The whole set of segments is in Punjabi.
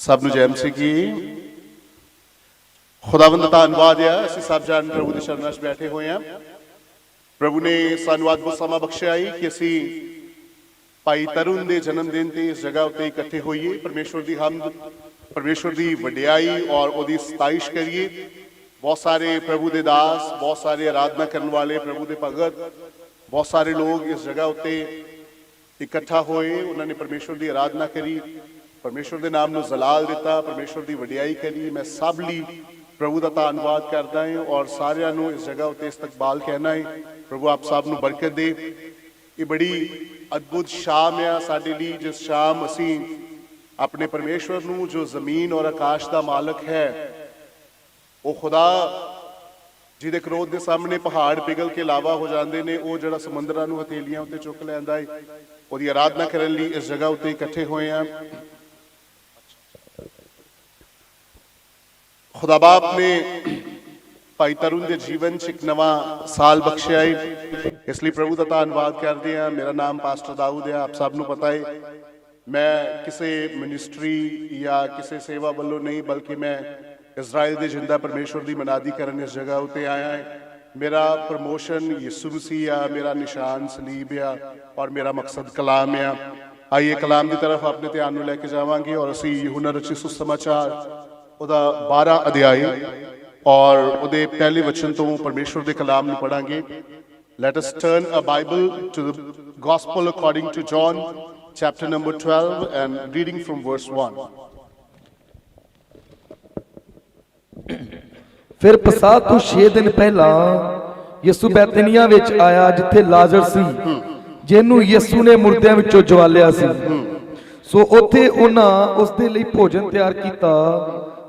सब नूं जय मसीह की। खुदावंद दा धन्नवाद है, असीं सब जान प्रभु दे चरनां 'च बैठे हुए हैं। प्रभु ने सानूं अद्भुत समा बख्शिया है कि असीं भाई तरुण के जन्मदिन ते इस जगह उत्ते इकट्ठे होइए, परमेश्वर की हमद, परमेश्वर की वडियाई और उसकी सताइश करिए। बहुत सारे प्रभु के दास, बहुत सारे आराधना करने वाले प्रभु के भगत, बहुत सारे लोग इस जगह उत्ते इकट्ठा होए, उन्होंने परमेश्वर की आराधना करी, परमेश्वर के नाम को जलाल दिता, परमेश्वर की वडियाई करी। मैं सब ली प्रभु का धन्नवाद करता हूँ और सारिਆਂ ਨੂੰ इस जगह उत्ते इस्तकबाल कहना है। प्रभु आप सब ਨੂੰ बरकत दे। ये बड़ी अद्भुत शाम है साडे लिए, जिस शाम असी अपने परमेश्वर ਨੂੰ जो जमीन और आकाश का मालक है, वो खुदा जिहदे क्रोध के सामने पहाड़ पिघल के लावा हो जाते हैं, वो जिहड़ा समुद्रां ਨੂੰ हथेलियां उत्ते चुक लैंदा है, उसकी आराधना करने लिए इस जगह उत्ते इकट्ठे हुए हैं। खुदा बाप ने भाई तरुण के जीवन च एक नवा साल बख्शिया है, इसलिए प्रभु का धन्नवाद करते हैं। मेरा नाम पास्टर दाऊद है, आप सब नूं पता है। मैं किसी मिनिस्ट्री या किसी सेवा वालों नहीं, बल्कि मैं इजराइल के जिंदा परमेश्वर की मनादी करने इस जगह उत्ते आया है। मेरा प्रमोशन यीशु मसीह आ, मेरा निशान सलीब आ और मेरा मकसद कलाम आ। आइए कलाम की तरफ अपने ध्यान में लैके जावांगे और असी यूहन्ना रचित सुसमाचार उहदा 12 अध्याय और उहदे पहले वचन तो परमेश्वर के कलाम में पढ़ांगे। Let us turn a bible to the gospel according to John chapter number 12 and reading from verse 1। फिर पसाह तो 6 दिन पहला यीशु बैतनिया विच आया, जिथे लाजर सी, जिन्हों यीशु ने मुर्दियां विचों जवालिया सी। सो उत्थे उन्हां उस दे लई भोजन तैयार कीता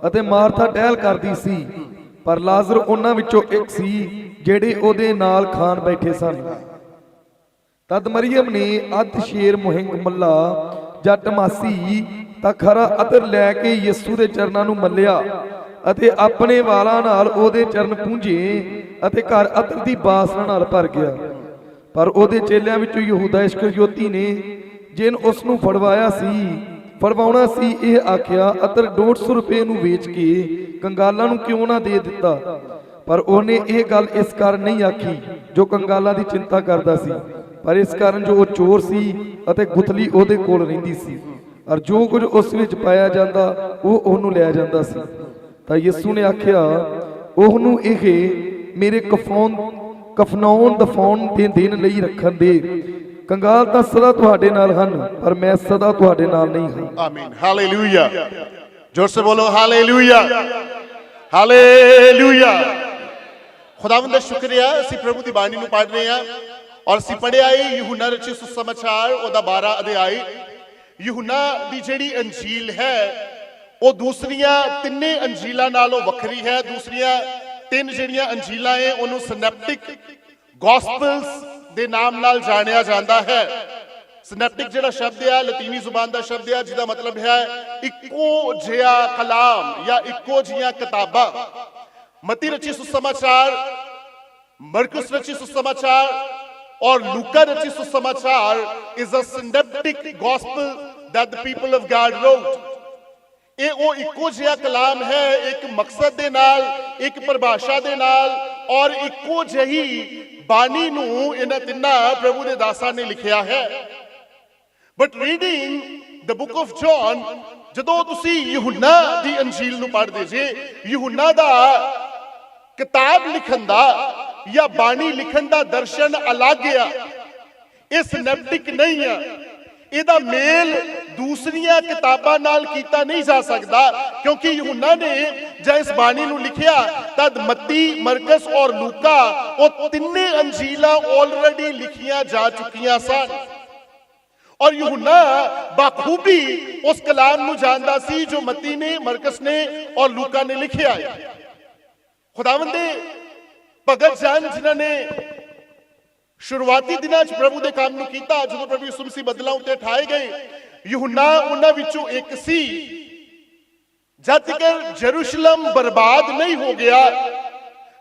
अते मार्था टहल करदी सी, पर लाजर उन्हां विचों एक सी ਜਿਹੜੇ ਉਹਦੇ ਨਾਲ ਖਾਣ ਬੈਠੇ ਸਨ। ਤਦ ਮਰੀਅਮ ਨੇ ਅੱਧ ਸ਼ੇਰ ਮੁਹਿੰਗ ਮੱਲਾ ਜੱਟ ਮਾਸੀ ਤਾਂ ਖਰਾ ਅਤਰ ਲੈ ਕੇ ਯਿਸੂ ਦੇ ਚਰਨਾਂ ਨੂੰ ਮੱਲਿਆ ਅਤੇ ਆਪਣੇ ਵਾਲਾਂ ਨਾਲ ਉਹਦੇ ਚਰਨ ਪੂੰਝੇ ਅਤੇ ਘਰ ਅਤਰ ਦੀ ਬਾਸਨਾ ਨਾਲ ਭਰ ਗਿਆ। ਪਰ ਉਹਦੇ ਚੇਲਿਆਂ ਵਿੱਚੋਂ ਯਹੂਦਾ ਇਸਕਰਿਓਤੀ ਨੇ, ਜਿਨ ਉਸ ਨੂੰ ਫੜਵਾਉਣਾ ਸੀ, ਇਹ ਆਖਿਆ, ਅਤਰ 150 ਰੁਪਏ ਨੂੰ ਵੇਚ ਕੇ ਕੰਗਾਲਾਂ ਨੂੰ ਕਿਉਂ ਨਾ ਦੇ ਦਿੱਤਾ। पर ਉਹਨੇ ਇਹ ਗੱਲ ਇਸ ਕਾਰਨ ਨਹੀਂ ਆਖੀ ਜੋ ਕੰਗਾਲਾਂ ਦੀ ਚਿੰਤਾ ਕਰਦਾ ਸੀ, ਪਰ ਇਸ ਕਾਰਨ ਜੋ ਉਹ ਚੋਰ ਸੀ ਅਤੇ ਗੁਥਲੀ ਉਹਦੇ ਕੋਲ ਰਹਿੰਦੀ ਸੀ, ਔਰ ਜੋ ਕੁਝ ਉਸ ਵਿੱਚ ਪਾਇਆ ਜਾਂਦਾ ਉਹ ਉਹਨੂੰ ਲਿਆ ਜਾਂਦਾ ਸੀ। ਤਾਂ ਯਿਸੂ ਨੇ ਆਖਿਆ ਉਹਨੂੰ, ਇਹ ਮੇਰੇ ਕਫਨਾਉਣ ਦਫਾਉਣ ਦੇ ਦਿਨ ਲਈ ਰੱਖਣ ਦੇ। ਕੰਗਾਲ ਤਾਂ ਸਦਾ ਤੁਹਾਡੇ ਨਾਲ ਹਨ, ਪਰ ਮੈਂ ਸਦਾ ਤੁਹਾਡੇ ਨਾਲ ਨਹੀਂ ਹਾਂ। आमीन, हालेलुया। जोर से बोलो हालेलुया, हालेलुया। खुदावंद दा शुक्रिया, असीं प्रभु दी बाणी नूं पढ़ रहे हैं और असीं पढ़िया है यूहन्ना रचित सुसमाचार उहदा 12 अध्याय। यूहन्ना दी जिहड़ी अंजील है वो दूसरियां तिन्ने अंजीलां नालों वखरी है। दूसरियां 3 जिहड़ियां अंजीलां है उहनूं सिनैप्टिक गॉस्पल्स दे नाम नाल जाणिया जांदा है। सिनैप्टिक जिहड़ा शब्द है लतीनी जुबान का शब्द है, जिसका मतलब है इक्को जिहा कलाम या इक्को जिहियां किताबां। मती रचित सुसमाचार, मरकुस रचित सुसमाचार और लूका रचित सुसमाचार is a synoptic gospel that the people of God wrote. ये वो इक्को जिहा कलाम है, एक मकसद दे नाल, एक परिभाषा दे नाल और इक्को जही बाणी नूं इन्हां तिन्नां प्रभु दे दासां ने लिखिया है। But reading the book of John, जदों तुसी यूहन्ना दी अंजील नूं पढ़दे जे, यूहन्ना दा किताब लिखण दा या बाणी लिखण दा दर्शन अलग आ, ये सिनैप्टिक नहीं है। इहदा मेल दूसरियां किताबां नाल कीता नहीं जा सकता, क्योंकि यूहन्ना ने जब इस बाणी नूं लिखिया तद मत्ती, मरकस और लूका वो तिन्ने अंजीलां ऑलरेडी लिखियां जा चुकियां सन और यूहन्ना बाखूबी उस कलाम नूं जानदा सी जो मत्ती ने, मरकस ने और लूका ने लिखिया है। खुदावंद दे भगत जन जिन्हां ने शुरुआती दिनां च प्रभु दे काम नूं कीता, जदों प्रभु यीशु मसीह बदलां उत्ते ठाए गए, यूहन्ना उन्हां विचों एक सी। जद तक यरूशलेम बर्बाद नहीं हो गया,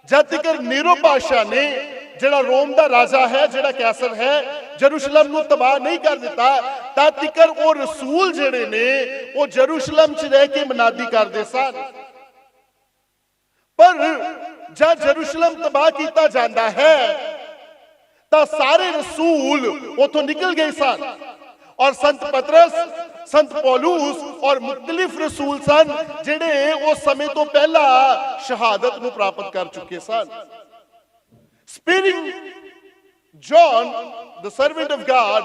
जद तक नीरो बादशाह ने ਜਿਹੜਾ ਰੋਮ ਦਾ ਰਾਜਾ ਹੈ, ਜਿਹੜਾ ਕੈਸਰ ਹੈ, ਜਰੂਸ਼ਲਮ ਨੂੰ ਤਬਾਹ ਨਹੀਂ ਕਰ ਦਿੱਤਾ, ਤਾਂ ਤਿਕਰ ਉਹ ਰਸੂਲ ਜਿਹੜੇ ਨੇ ਉਹ ਜਰੂਸ਼ਲਮ 'ਚ ਰਹਿ ਕੇ ਮਨਾਦੀ ਕਰਦੇ ਸਨ। ਪਰ ਜਦ ਜਰੂਸ਼ਲਮ ਤਬਾਹ ਕੀਤਾ ਜਾਂਦਾ ਹੈ ਤਾਂ ਸਾਰੇ ਰਸੂਲ ਉਥੋਂ ਨਿਕਲ ਗਏ ਸਨ, ਔਰ ਸੰਤ ਪਤਰਸ, ਸੰਤ ਪੌਲੂਸ ਔਰ ਮੁਖਤਲਿਫ ਰਸੂਲ ਸਨ ਜਿਹੜੇ ਉਸ ਸਮੇਂ ਤੋਂ ਪਹਿਲਾਂ ਸ਼ਹਾਦਤ ਨੂੰ ਪ੍ਰਾਪਤ ਕਰ ਚੁੱਕੇ ਸਨ। ਸਪੀਰਿੰਗ John the servant of God,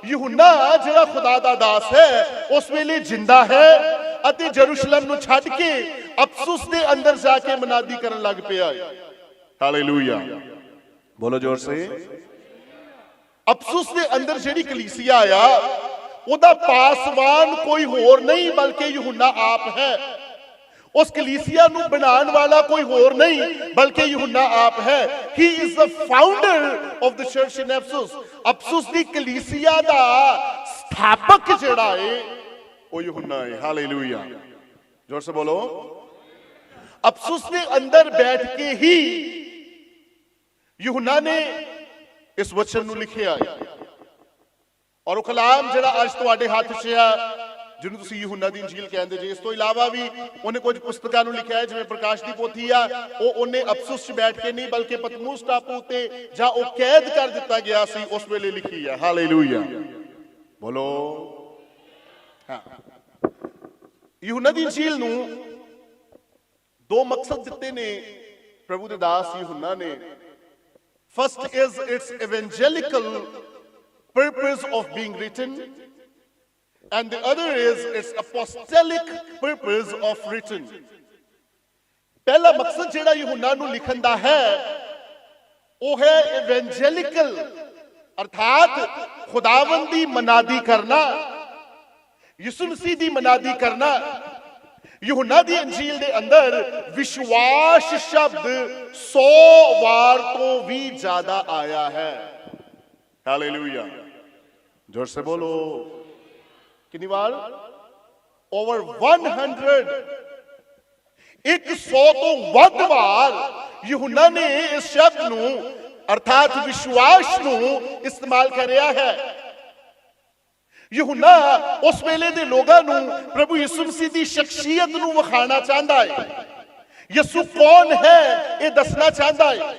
ਯਹੂਨਾ ਜਿਹੜਾ ਖੁਦਾ ਦਾ ਦਾਸ ਹੈ ਉਸ ਵੇਲੇ ਜਿੰਦਾ ਹੈ ਅਤੇ ਜਰੂਸ਼ਲਮ ਨੂੰ ਛੱਡ ਕੇ ਅਫਸੁਸ ਦੇ ਅੰਦਰ ਜਾ ਕੇ ਮਨਾਦੀ ਕਰਨ ਲੱਗ ਪਿਆ। ਹਾਲੇਲੂਇਆ, ਬੋਲੋ ਜ਼ੋਰ ਸੇ। ਅਫਸੁਸ ਦੇ ਅੰਦਰ ਜਿਹੜੀ ਕਲੀਸਿਆ ਆ ਉਹਦਾ ਪਾਸਵਾਨ ਕੋਈ ਹੋਰ ਨਹੀਂ ਬਲਕਿ ਯਹੂਨਾ ਆਪ ਹੈ। ਉਸ ਕਲੀਸਿਆ ਨੂੰ ਬਣਾਉਣ ਵਾਲਾ ਕੋਈ ਹੋਰ ਨਹੀਂ ਬਲਕਿ ਯਹੂਨਾ ਆਪ ਹੈ। He is the founder of the church in ਅਫਸੁਸ। ਅਫਸੁਸ ਦੀ ਕਲੀਸਿਆ ਦਾ ਸਥਾਪਕ ਜਿਹੜਾ ਹੈ ਉਹ ਯਹੂਨਾ ਹੈ। ਹਾਲੇਲੂਇਆ, ਜ਼ੋਰ ਸੇ ਬੋਲੋ। ਅਫਸੁਸ ਦੇ ਅੰਦਰ ਬੈਠ ਕੇ ਹੀ ਯਹੂਨਾ ਨੇ ਇਸ ਵਚਨ ਨੂੰ ਲਿਖਿਆ ਹੈ, ਔਰ ਉਹ ਕਲਾਮ ਜਿਹੜਾ ਅੱਜ ਤੁਹਾਡੇ ਹੱਥ 'ਚ ਆ ਜਿਹਨੂੰ ਤੁਸੀਂ ਯਹੂਨਾ ਦੀ ਇੰਜੀਲ ਕਹਿੰਦੇ ਜੇ। ਇਸ ਤੋਂ ਇਲਾਵਾ ਵੀ ਉਹਨੇ ਕੁਝ ਪੁਸਤਕਾਂ ਨੂੰ ਲਿਖਿਆ ਹੈ, ਜਿਵੇਂ ਪ੍ਰਕਾਸ਼ ਦੀ ਪੋਥੀ ਆ, ਉਹਨੇ ਅਫਸੁਸ 'ਚ ਬੈਠ ਕੇ ਨਹੀਂ ਬਲਕਿ ਪਤਮੂਸ ਟਾਪੂ ਤੇ ਜਾਂ ਉਹ ਕੈਦ ਕਰ ਦਿੱਤਾ ਗਿਆ ਸੀ ਉਸ ਵੇਲੇ ਲਿਖੀ ਹੈ। ਹਾਲੇਲੂਇਆ, ਬੋਲੋ। ਹਾਂ, ਯਹੂਨਾ ਦੀ ਇੰਜੀਲ ਨੂੰ ਦੋ ਮਕਸਦ ਦਿੱਤੇ ਨੇ ਪ੍ਰਭੂ ਦੇ ਦਾਸ ਯਹੂਨਾ ਨੇ। First is its evangelical purpose of being written, and the other is its apostolic purpose of written. ਪਹਿਲਾ ਮਕਸਦ ਜਿਹੜਾ ਯਹੂਨਾ ਨੂੰ ਲਿਖਣ ਦਾ ਹੈ ਉਹ ਹੈ evangelical, ਅਰਥਾਤ ਖੁਦਾਵੰਦ ਦੀ ਮਨਾਦੀ ਕਰਨਾ, ਯਿਸੂ ਮਸੀਹ ਦੀ ਮਨਾਦੀ ਕਰਨਾ। ਯਹੂਨਾ ਦੀ ਇੰਜੀਲ ਦੇ ਅੰਦਰ ਵਿਸ਼ਵਾਸ ਸ਼ਬਦ 100 ਵਾਰ ਤੋਂ ਵੀ ਜ਼ਿਆਦਾ ਆਇਆ ਹੈ। ਹਾਲੇਲੂਇਆ, ਜ਼ੋਰ ਸੇ ਬੋਲੋ। ਕਿੰਨੀ ਵਾਰ? ਓਵਰ 100। 100 ਤੋਂ ਵੱਧ ਵਾਰ ਯਹੂਨਾ ਨੇ ਇਸ ਸ਼ਬਦ ਨੂੰ ਅਰਥਾਤ ਵਿਸ਼ਵਾਸ ਨੂੰ ਇਸਤੇਮਾਲ ਕਰਿਆ ਹੈ। ਯਹੂਨਾ ਉਸ ਵੇਲੇ ਦੇ ਲੋਕਾਂ ਨੂੰ ਪ੍ਰਭੂ ਯਿਸੂ ਮਸੀਹ ਦੀ ਸ਼ਖਸੀਅਤ ਨੂੰ ਵਿਖਾਣਾ ਚਾਹੁੰਦਾ ਹੈ। ਯਿਸੂ ਕੌਣ ਹੈ ਇਹ ਦੱਸਣਾ ਚਾਹੁੰਦਾ ਹੈ।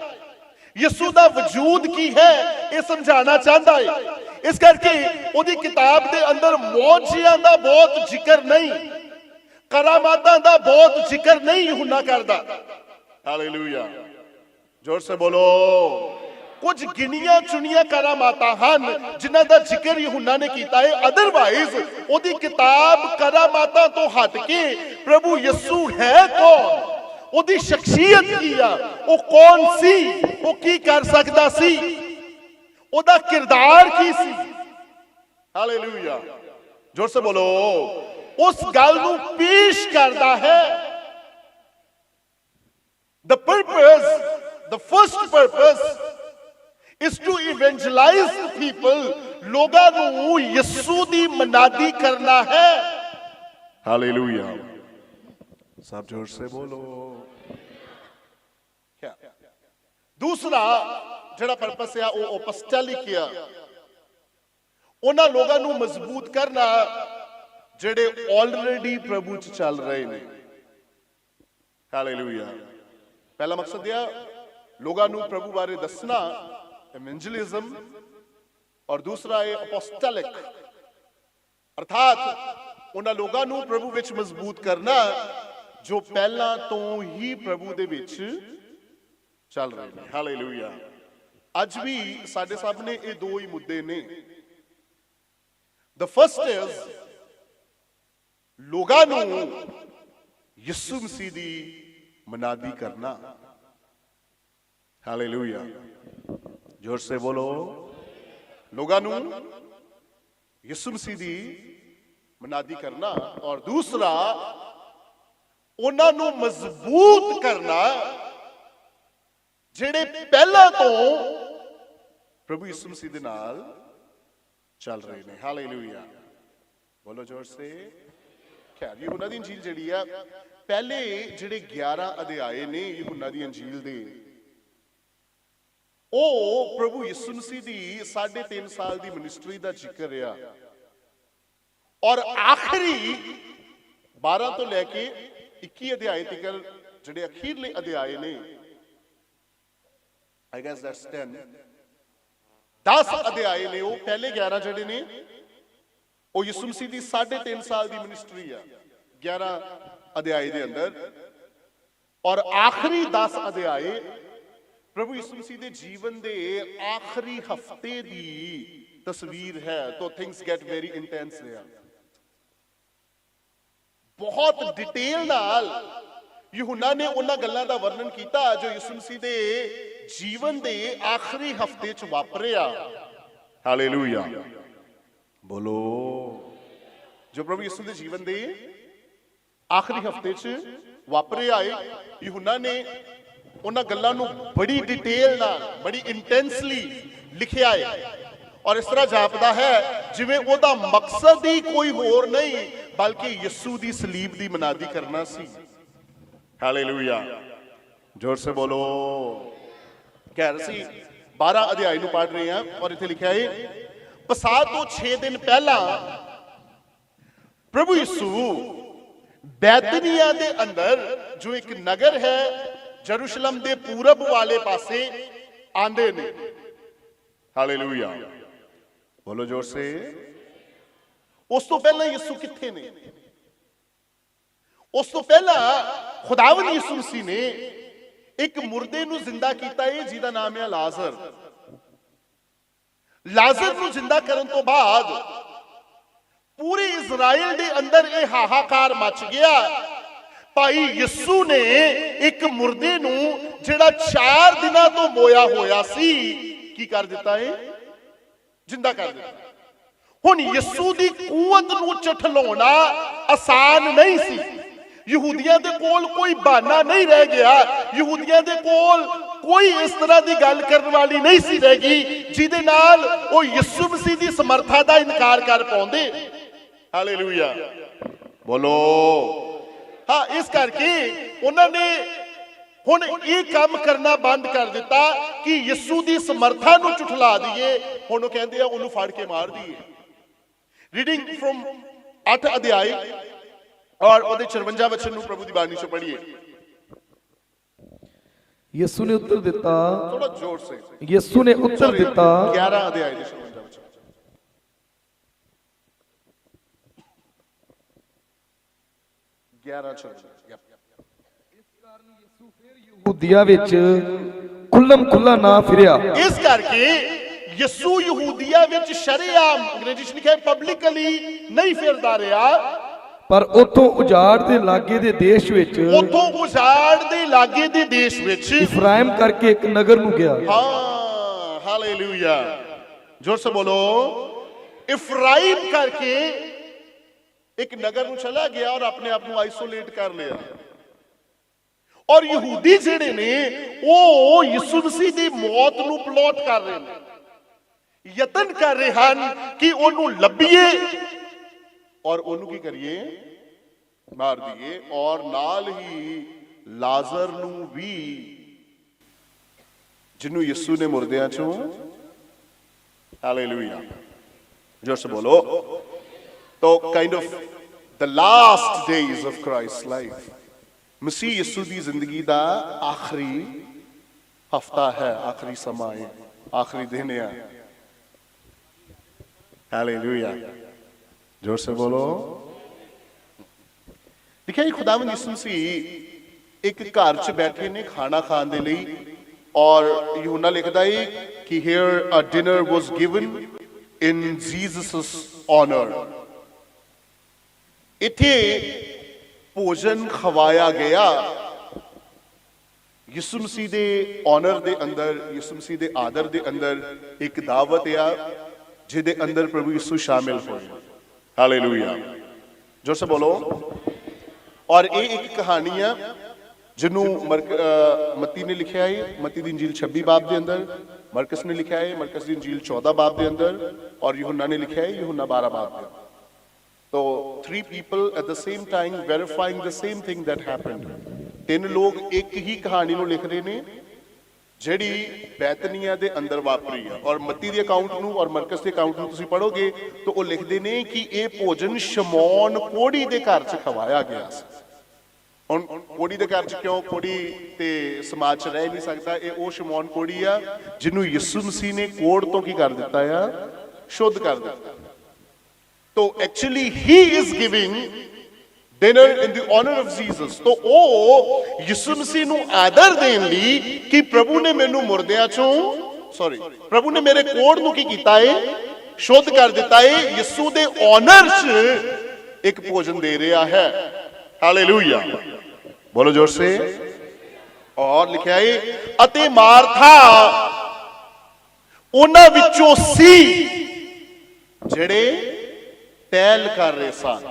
ਯਿਸੂ ਦਾ ਵਜੂਦ ਕੀ ਹੈ ਇਹ ਸਮਝਾਉਣਾ ਚਾਹੁੰਦਾ ਹੈ। ਇਸ ਕਰਕੇ ਉਹਦੀ ਕਿਤਾਬ ਦੇ ਅੰਦਰ ਮੌਜਜ਼ਿਆਂ ਦਾ ਬਹੁਤ ਜ਼ਿਕਰ ਨਹੀਂ, ਕਰਾਮਾਤਾਂ ਦਾ ਬਹੁਤ ਜ਼ਿਕਰ ਨਹੀਂ ਯਹੂਨਾ ਕਰਦਾ। ਹਾਲੇਲੂਇਆ, ਜ਼ੋਰ ਸੇ ਬੋਲੋ। ਕੁਝ ਗਿਣੀਆਂ ਚੁਣੀਆਂ ਕਰਾਮਾਤਾਂ ਹਨ ਜਿਨ੍ਹਾਂ ਦਾ ਜ਼ਿਕਰ ਯਹੂਨਾ ਨੇ ਕੀਤਾ ਹੈ। ਅਦਰਵਾਈਜ਼ ਉਹਦੀ ਕਿਤਾਬ ਕਰਾਮਾਤਾਂ ਤੋਂ ਹਟ ਕੇ ਪ੍ਰਭੂ ਯਿਸੂ ਹੈ ਕੌਣ, ਉਹਦੀ ਸ਼ਖਸੀਅਤ ਕੀ ਆ, ਉਹ ਕੌਣ ਸੀ, ਉਹ ਕੀ ਕਰ ਸਕਦਾ ਸੀ, ਉਹਦਾ ਕਿਰਦਾਰ ਕੀ ਸੀ। ਹਾਲੇਲੂਇਆ, ਜ਼ੋਰ ਸੇ ਬੋਲੋ। ਉਸ ਗੱਲ ਨੂੰ ਪੇਸ਼ ਕਰਦਾ ਹੈ। The purpose, the first purpose is to evangelize the people. ਲੋਕਾਂ ਨੂੰ ਯਿਸੂ ਦੀ ਮਨਾਦੀ ਕਰਨਾ ਹੈ। ਹਾਲੇਲੂਇਆ, ਸਭ ਜ਼ੋਰ ਸੇ ਬੋਲੋ। ਦੂਸਰਾ ਜਿਹੜਾ ਪਰਪਸ ਆ ਉਹ ਅਪੋਸਟੋਲਿਕ ਆ। ਉਹਨਾਂ ਲੋਕਾਂ ਨੂੰ ਮਜ਼ਬੂਤ ਕਰਨਾ ਜਿਹੜੇ ਆਲਰੇਡੀ ਪ੍ਰਭੂ ਚ ਚੱਲ ਰਹੇ ਨੇ। ਹਾਲੇਲੂਇਆ, ਪਹਿਲਾ ਮਕਸਦ ਆ ਲੋਕਾਂ ਨੂੰ ਪ੍ਰਭੂ ਬਾਰੇ ਦੱਸਣਾ, ਇਵੈਂਜਲਿਜ਼ਮ, ਔਰ ਦੂਸਰਾ ਹੈ ਅਪੋਸਟੋਲਿਕ, ਅਰਥਾਤ ਉਹਨਾਂ ਲੋਕਾਂ ਨੂੰ ਪ੍ਰਭੂ ਵਿੱਚ ਮਜ਼ਬੂਤ ਕਰਨਾ ਜੋ ਪਹਿਲਾਂ ਤੋਂ ਹੀ ਪ੍ਰਭੂ ਦੇ ਵਿੱਚ ਚੱਲ ਰਹੇ ਨੇ। ਹਾਲੇਲੂਇਆ, ਅੱਜ ਵੀ ਸਾਡੇ ਸਾਹਮਣੇ ਇਹ ਦੋ ਹੀ ਮੁੱਦੇ ਨੇ। The first is ਲੋਕਾਂ ਨੂੰ ਯਿਸੂ ਮਸੀਹ ਦੀ ਮਨਾਦੀ ਕਰਨਾ। ਹਾਲੇਲੂਇਆ, ਜ਼ੋਰ ਸੇ ਬੋਲੋ। ਲੋਕਾਂ ਨੂੰ ਯਿਸੂ ਮਸੀਹ ਦੀ ਮਨਾਦੀ ਕਰਨਾ, ਔਰ ਦੂਸਰਾ ਉਹਨਾਂ ਨੂੰ ਮਜ਼ਬੂਤ ਕਰਨਾ ਜਿਹੜੇ ਪਹਿਲਾਂ ਤੋਂ ਪ੍ਰਭੂ ਯਿਸੂ ਮਸੀਹ ਦੇ ਨਾਲ ਚੱਲ ਰਹੇ ਨੇ। ਹਾਲੇਲੂਇਆ, ਬੋਲੋ ਜ਼ੋਰ ਸੇ। ਖੈਰ, ਯਹੂਨਾ ਦੀ ਇੰਜੀਲ ਜਿਹੜੀ ਆ, ਪਹਿਲੇ ਜਿਹੜੇ 11 ਅਧਿਆਏ ਨੇ ਯਹੂਨਾ ਦੀ ਇੰਜੀਲ ਦੇ, ਉਹ ਪ੍ਰਭੂ ਯਿਸੂ ਮਸੀਹ ਦੀ 3.5 ਸਾਲ ਦੀ ਮਿਨਿਸਟਰੀ ਦਾ ਜ਼ਿਕਰ ਆ ਔਰ ਆਖਰੀ 12 ਤੋਂ ਲੈ ਕੇ 21 ਅਧਿਆਏ ਤੱਕ ਜਿਹੜੇ ਅਖੀਰਲੇ ਅਧਿਆਏ ਨੇ, I guess that's 10 ਅਧਿਆਏ ਨੇ, ਉਹ ਪਹਿਲੇ 11 ਜਿਹੜੇ ਨੇ ਉਹ ਯਿਸੂ ਮਸੀਹ ਦੀ 3.5 ਸਾਲ ਦੀ ਮਿਨਿਸਟਰੀ ਆ 11 ਅਧਿਆਏ ਦੇ ਅੰਦਰ, ਔਰ ਆਖਰੀ 10 ਅਧਿਆਏ ਪ੍ਰਭੂ ਯਿਸੂ ਮਸੀਹ ਦੇ ਜੀਵਨ ਦੇ ਆਖਰੀ ਹਫਤੇ ਦੀ ਤਸਵੀਰ ਹੈ। ਤਾਂ things get very intense there। ਬਹੁਤ ਡਿਟੇਲ ਨਾਲ ਯਹੂਨਾ ਨੇ ਉਹਨਾਂ ਗੱਲਾਂ ਦਾ ਵਰਣਨ ਕੀਤਾ ਜੋ ਯਿਸੂ ਮਸੀਹ ਦੇ ਜੀਵਨ ਦੇ ਆਖਰੀ ਹਫਤੇ 'ਚ ਵਾਪਰਿਆ। ਹਾਲੇਲੂਇਆ ਬੋਲੋ। ਜੋ ਪ੍ਰਭੂ ਯਿਸੂ ਦੇ ਜੀਵਨ ਦੇ ਆਖਰੀ ਹਫਤੇ 'ਚ ਵਾਪਰਿਆ ਹੈ, ਯਹੂਨਾ ਨੇ ਉਹਨਾਂ ਗੱਲਾਂ ਨੂੰ ਬੜੀ ਡਿਟੇਲ ਨਾਲ, ਬੜੀ ਇੰਟੈਂਸਲੀ ਲਿਖਿਆ ਹੈ ਔਰ ਇਸ ਤਰ੍ਹਾਂ ਜਾਪਦਾ ਹੈ ਜਿਵੇਂ ਉਹਦਾ ਮਕਸਦ ਹੀ ਕੋਈ ਹੋਰ ਨਹੀਂ ਬਲਕਿ ਯਿਸੂ ਦੀ ਸਲੀਬ ਦੀ ਮਨਾਦੀ ਕਰਨਾ ਸੀ। ਹਾਲੇਲੂਇਆ ਜ਼ੋਰ ਸੇ ਬੋਲੋ। ਕਹਿ ਰਹੇ ਸੀ 12 ਅਧਿਆਇ ਨੂੰ ਪੜ੍ਹ ਰਹੇ ਹਾਂ ਔਰ ਇੱਥੇ ਲਿਖਿਆ ਹੈ ਪਸਾਹ ਤੋਂ 6 ਦਿਨ ਪਹਿਲਾਂ ਪ੍ਰਭੂ ਯਿਸੂ ਬੈਤਨੀਆ ਦੇ ਅੰਦਰ ਜੋ ਇੱਕ ਨਗਰ ਹੈ ਜਰੂਸ਼ਲਮ ਦੇ ਪੂਰਬ ਵਾਲੇ ਪਾਸੇ ਆਂਦੇ ਨੇ। ਹਾਲੇਲੂਇਆ ਬੋਲੋ ਜ਼ੋਰ ਸੇ। ਉਸ ਤੋਂ ਪਹਿਲਾਂ ਯਿਸੂ ਕਿੱਥੇ ਨੇ? ਉਸ ਤੋਂ ਪਹਿਲਾਂ ਖੁਦਾਵੰਦ ਯਿਸੂ ਮਸੀਹ ਨੇ ਇੱਕ ਮੁਰਦੇ ਨੂੰ ਜ਼ਿੰਦਾ ਕੀਤਾ ਹੈ ਜਿਹਦਾ ਨਾਮ ਹੈ ਲਾਜ਼ਰ। ਲਾਜ਼ਰ ਨੂੰ ਜ਼ਿੰਦਾ ਕਰਨ ਤੋਂ ਬਾਅਦ ਪੂਰੇ ਇਜ਼ਰਾਈਲ ਦੇ ਅੰਦਰ ਇਹ ਹਾਹਾਕਾਰ ਮਚ ਗਿਆ। ਭਾਈ ਯਿਸੂ ਨੇ ਇੱਕ ਮੁਰਦੇ ਨੂੰ ਜਿਹੜਾ 4 ਦਿਨਾਂ ਤੋਂ ਮੋਇਆ ਹੋਇਆ ਸੀ ਕੀ ਕਰ ਦਿੱਤਾ ਹੈ? ਜ਼ਿੰਦਾ ਕਰ ਦਿੱਤਾ। ਹੁਣ ਯਿਸੂ ਦੀ ਕੂਵਤ ਨੂੰ ਝਠਲਾਉਣਾ ਆਸਾਨ ਨਹੀਂ ਸੀ। ਯਹੂਦੀਆਂ ਦੇ ਕੋਲ ਕੋਈ ਬਹਾਨਾ ਨਹੀਂ ਰਹਿ ਗਿਆ। ਯਹੂਦੀਆਂ ਦੇ ਕੋਲ ਕੋਈ ਇਸ ਤਰ੍ਹਾਂ ਦੀ ਗੱਲ ਕਰਨ ਵਾਲੀ ਨਹੀਂ ਸੀ ਰਹਿ ਗਈ ਜਿਹਦੇ ਨਾਲ ਉਹ ਯਿਸੂ ਮਸੀਹ ਦੀ ਸਮਰੱਥਾ ਦਾ ਇਨਕਾਰ ਕਰ ਪਾਉਂਦੇ। ਹਾਲੇਲੂਇਆ ਬੋਲੋ। ਹਾਂ, ਇਸ ਕਰਕੇ ਉਹਨਾਂ ਨੇ ਹੁਣ ਇਹ ਕੰਮ ਕਰਨਾ ਬੰਦ ਕਰ ਦਿੱਤਾ ਕਿ ਯਿਸੂ ਦੀ ਸਮਰੱਥਾ ਨੂੰ ਝੁਠਲਾ ਦਈਏ। ਹੁਣ ਉਹ ਕਹਿੰਦੇ ਆ ਉਹਨੂੰ ਫੜ ਕੇ ਮਾਰ ਦਈਏ। ਰੀਡਿੰਗ ਫਰਮ 8 ਅਧਿਆਇ ਔਰ ਉਹਦੇ 54 ਵਚਨ ਨੂੰ ਪ੍ਰਭੂ ਦੀ ਬਾਣੀ ਚੋਂ ਪੜ੍ਹੀਏ। ਯਿਸੂ ਨੇ ਉੱਤਰ ਦਿੱਤਾ, ਥੋੜਾ ਜ਼ੋਰ ਸੇ। ਯਿਸੂ ਨੇ ਉੱਤਰ ਦਿੱਤਾ 11 ਅਧਿਆਇ ਦੇ 54 ਵਚਨ 11 ਯਹੂਦੀਆ ਵਿੱਚ ਖੁੱਲਮ ਖੁੱਲਾ ਨਾ ਫਿਰਿਆ। ਇਸ ਕਰਕੇ ਯਿਸੂ ਯਹੂਦੀਆ ਵਿੱਚ ਸ਼ਰੇਆਮ, ਅੰਗਰੇਜ਼ੀ ਚ ਲਿਖਿਆ ਪਬਲਿਕਲੀ ਨਹੀਂ ਫਿਰਦਾ ਰਿਹਾ, ਪਰ ਉਥੋਂ ਉਜਾੜ ਦੇ ਲਾਗੇ ਦੇ ਦੇਸ਼ ਵਿੱਚ, ਉਥੋਂ ਉਜਾੜ ਦੇ ਲਾਗੇ ਦੇ ਦੇਸ਼ ਵਿੱਚ ਇਫਰਾਇਮ ਕਰਕੇ ਇੱਕ ਨਗਰ ਨੂੰ ਗਿਆ। ਹਾਂ ਹਾਲੇਲੂਇਆ ਜ਼ੋਰ ਸੇ ਬੋਲੋ। ਇਫਰਾਇਮ ਕਰਕੇ ਇੱਕ ਨਗਰ ਨੂੰ ਚਲਾ ਗਿਆ ਔਰ ਆਪਣੇ ਆਪ ਨੂੰ ਆਈਸੋਲੇਟ ਕਰ ਲਿਆ। ਔਰ ਯਹੂਦੀ ਜਿਹੜੇ ਨੇ ਉਹ ਯਿਸੂ ਮਸੀਹ ਦੀ ਮੌਤ ਨੂੰ ਪਲਾਟ ਕਰ ਰਹੇ ਨੇ, ਯਤਨ ਕਰ ਰਹੇ ਹਨ ਕਿ ਉਹਨੂੰ ਲੱਭੀਏ ਔਰ ਉਹਨੂੰ ਕੀ ਕਰੀਏ? ਮਾਰ ਦਈਏ। ਔਰ ਨਾਲ ਹੀ ਲਾਜ਼ਰ ਨੂੰ ਵੀ ਜਿਹਨੂੰ ਯਿਸੂ ਨੇ ਮੁਰਦਿਆਂ ਚੋਂ, ਹਾਲੇਲੂਇਆ ਜ਼ੋਰ ਸੇ ਬੋਲੋ। तो kind of the last days of Christ's life, ਮਸੀਹ ਯਿਸੂ ਦੀ ਜ਼ਿੰਦਗੀ ਦਾ ਆਖਰੀ ਹਫਤਾ ਹੈ, ਆਖਰੀ ਸਮਾਂ ਹੈ, ਆਖਰੀ ਦਿਨ ਹੈ। ਹਾਲੇਲੂਇਆ ਜ਼ੋਰ ਸੇ ਬੋਲੋ। ਦੇਖਿਆ ਖੁਦਾਵੰਦ ਯਿਸੂ ਮਸੀਹ ਇੱਕ ਘਰ 'ਚ ਬੈਠੇ ਨੇ ਖਾਣਾ ਖਾਣ ਦੇ ਲਈ ਔਰ ਯਹੂਨਾ ਲਿਖਦਾ ਹੈ ਕਿ here a dinner was given in Jesus' honor। ਇੱਥੇ ਭੋਜਨ ਖਵਾਇਆ ਗਿਆ ਯਿਸੂ ਮਸੀਹ ਦੇ ਆਨਰ ਦੇ ਅੰਦਰ, ਯਿਸੂ ਮਸੀਹ ਦੇ ਆਦਰ ਦੇ ਅੰਦਰ ਇੱਕ ਦਾਵਤ ਆ ਜਿਹਦੇ ਅੰਦਰ ਪ੍ਰਭੂ ਯਿਸੂ ਸ਼ਾਮਿਲ ਹੋਏ। ਹਾਲੇਲੂਇਆ ਜੋਰ ਸੇ ਬੋਲੋ। ਔਰ ਇਹ ਇੱਕ ਕਹਾਣੀ ਆ ਜਿਹਨੂੰ ਮੱਤੀ ਨੇ ਲਿਖਿਆ ਹੈ, ਮੱਤੀ ਦੀ ਇੰਜੀਲ 26 ਬਾਬ ਦੇ ਅੰਦਰ, ਮਰਕਸ ਨੇ ਲਿਖਿਆ ਹੈ, ਮਰਕਸ ਦੀ ਇੰਜੀਲ 14 ਬਾਬ ਦੇ ਅੰਦਰ, ਔਰ ਯਹੂਨਾ ਨੇ ਲਿਖਿਆ ਹੈ, ਯਹੂਨਾ 12 ਬਾਬ ਦੇ ਅੰਦਰ। तो 3 people at the same time verifying the same thing that happened। 3 लोग एक ही कहानी ਨੂੰ ਲਿਖ ਰਹੇ ਨੇ ਜਿਹੜੀ ਬੈਤਨੀਆ ਦੇ ਅੰਦਰ ਵਾਪਰੀ ਆ। ਔਰ ਮੱਤੀ ਦੇ ਅਕਾਊਂਟ ਨੂੰ ਔਰ ਮਰਕਸ ਦੇ ਅਕਾਊਂਟ ਨੂੰ ਤੁਸੀਂ ਪੜੋਗੇ ਤਾਂ ਉਹ ਲਿਖਦੇ ਨੇ ਕਿ ਇਹ ਭੋਜਨ ਸ਼ਮੌਨ ਕੋੜੀ ਦੇ ਘਰ 'ਚ ਖਵਾਇਆ ਗਿਆ ਸੀ। ਹੁਣ ਕੋੜੀ ਦੇ ਘਰ 'ਚ ਕਿਉਂ? ਕੋੜੀ ਤੇ ਸਮਾਜ 'ਚ ਰਹਿ ਨਹੀਂ ਸਕਦਾ। ਇਹ ਉਹ ਸ਼ਮੌਨ ਕੋੜੀ ਆ ਜਿਹਨੂੰ ਯਿਸੂ ਮਸੀਹ ਨੇ ਕੋੜ ਤੋਂ ਕੀ ਕਰ ਦਿੱਤਾ ਆ? ਸ਼ੁੱਧ ਕਰ ਦਿੱਤਾ। तो actually he is giving dinner in the honor of Jesus। तो ਉਹ ਯਿਸੂ ਮਸੀਹ ਨੂੰ ਆਦਰ ਦੇਣ ਲਈ ਕਿ ਪ੍ਰਭੂ ਨੇ ਮੈਨੂੰ ਮੁਰਦਿਆਂ ਚੋਂ ਪ੍ਰਭੂ ਨੇ ਮੇਰੇ ਕੋੜ ਨੂੰ ਕੀ ਕੀਤਾ ਏ? ਸ਼ੁੱਧ ਕਰ ਦਿੱਤਾ ਏ। ਯਿਸੂ ਦੇ ਆਨਰ 'ਚ ਇੱਕ ਭੋਜਨ ਦੇ ਰਿਹਾ ਹੈ। ਹਾਲੇਲੂਇਆ, ਬੋਲੋ ਜ਼ੋਰ ਸੇ। ਔਰ ਲਿਖਿਆ ਏ ਅਤੇ ਮਾਰਥਾ ਉਹਨਾਂ ਵਿੱਚੋਂ ਸੀ ਜਿਹੜੇ ਟਹਿਲ ਕਰ ਰਹੇ ਸਨ।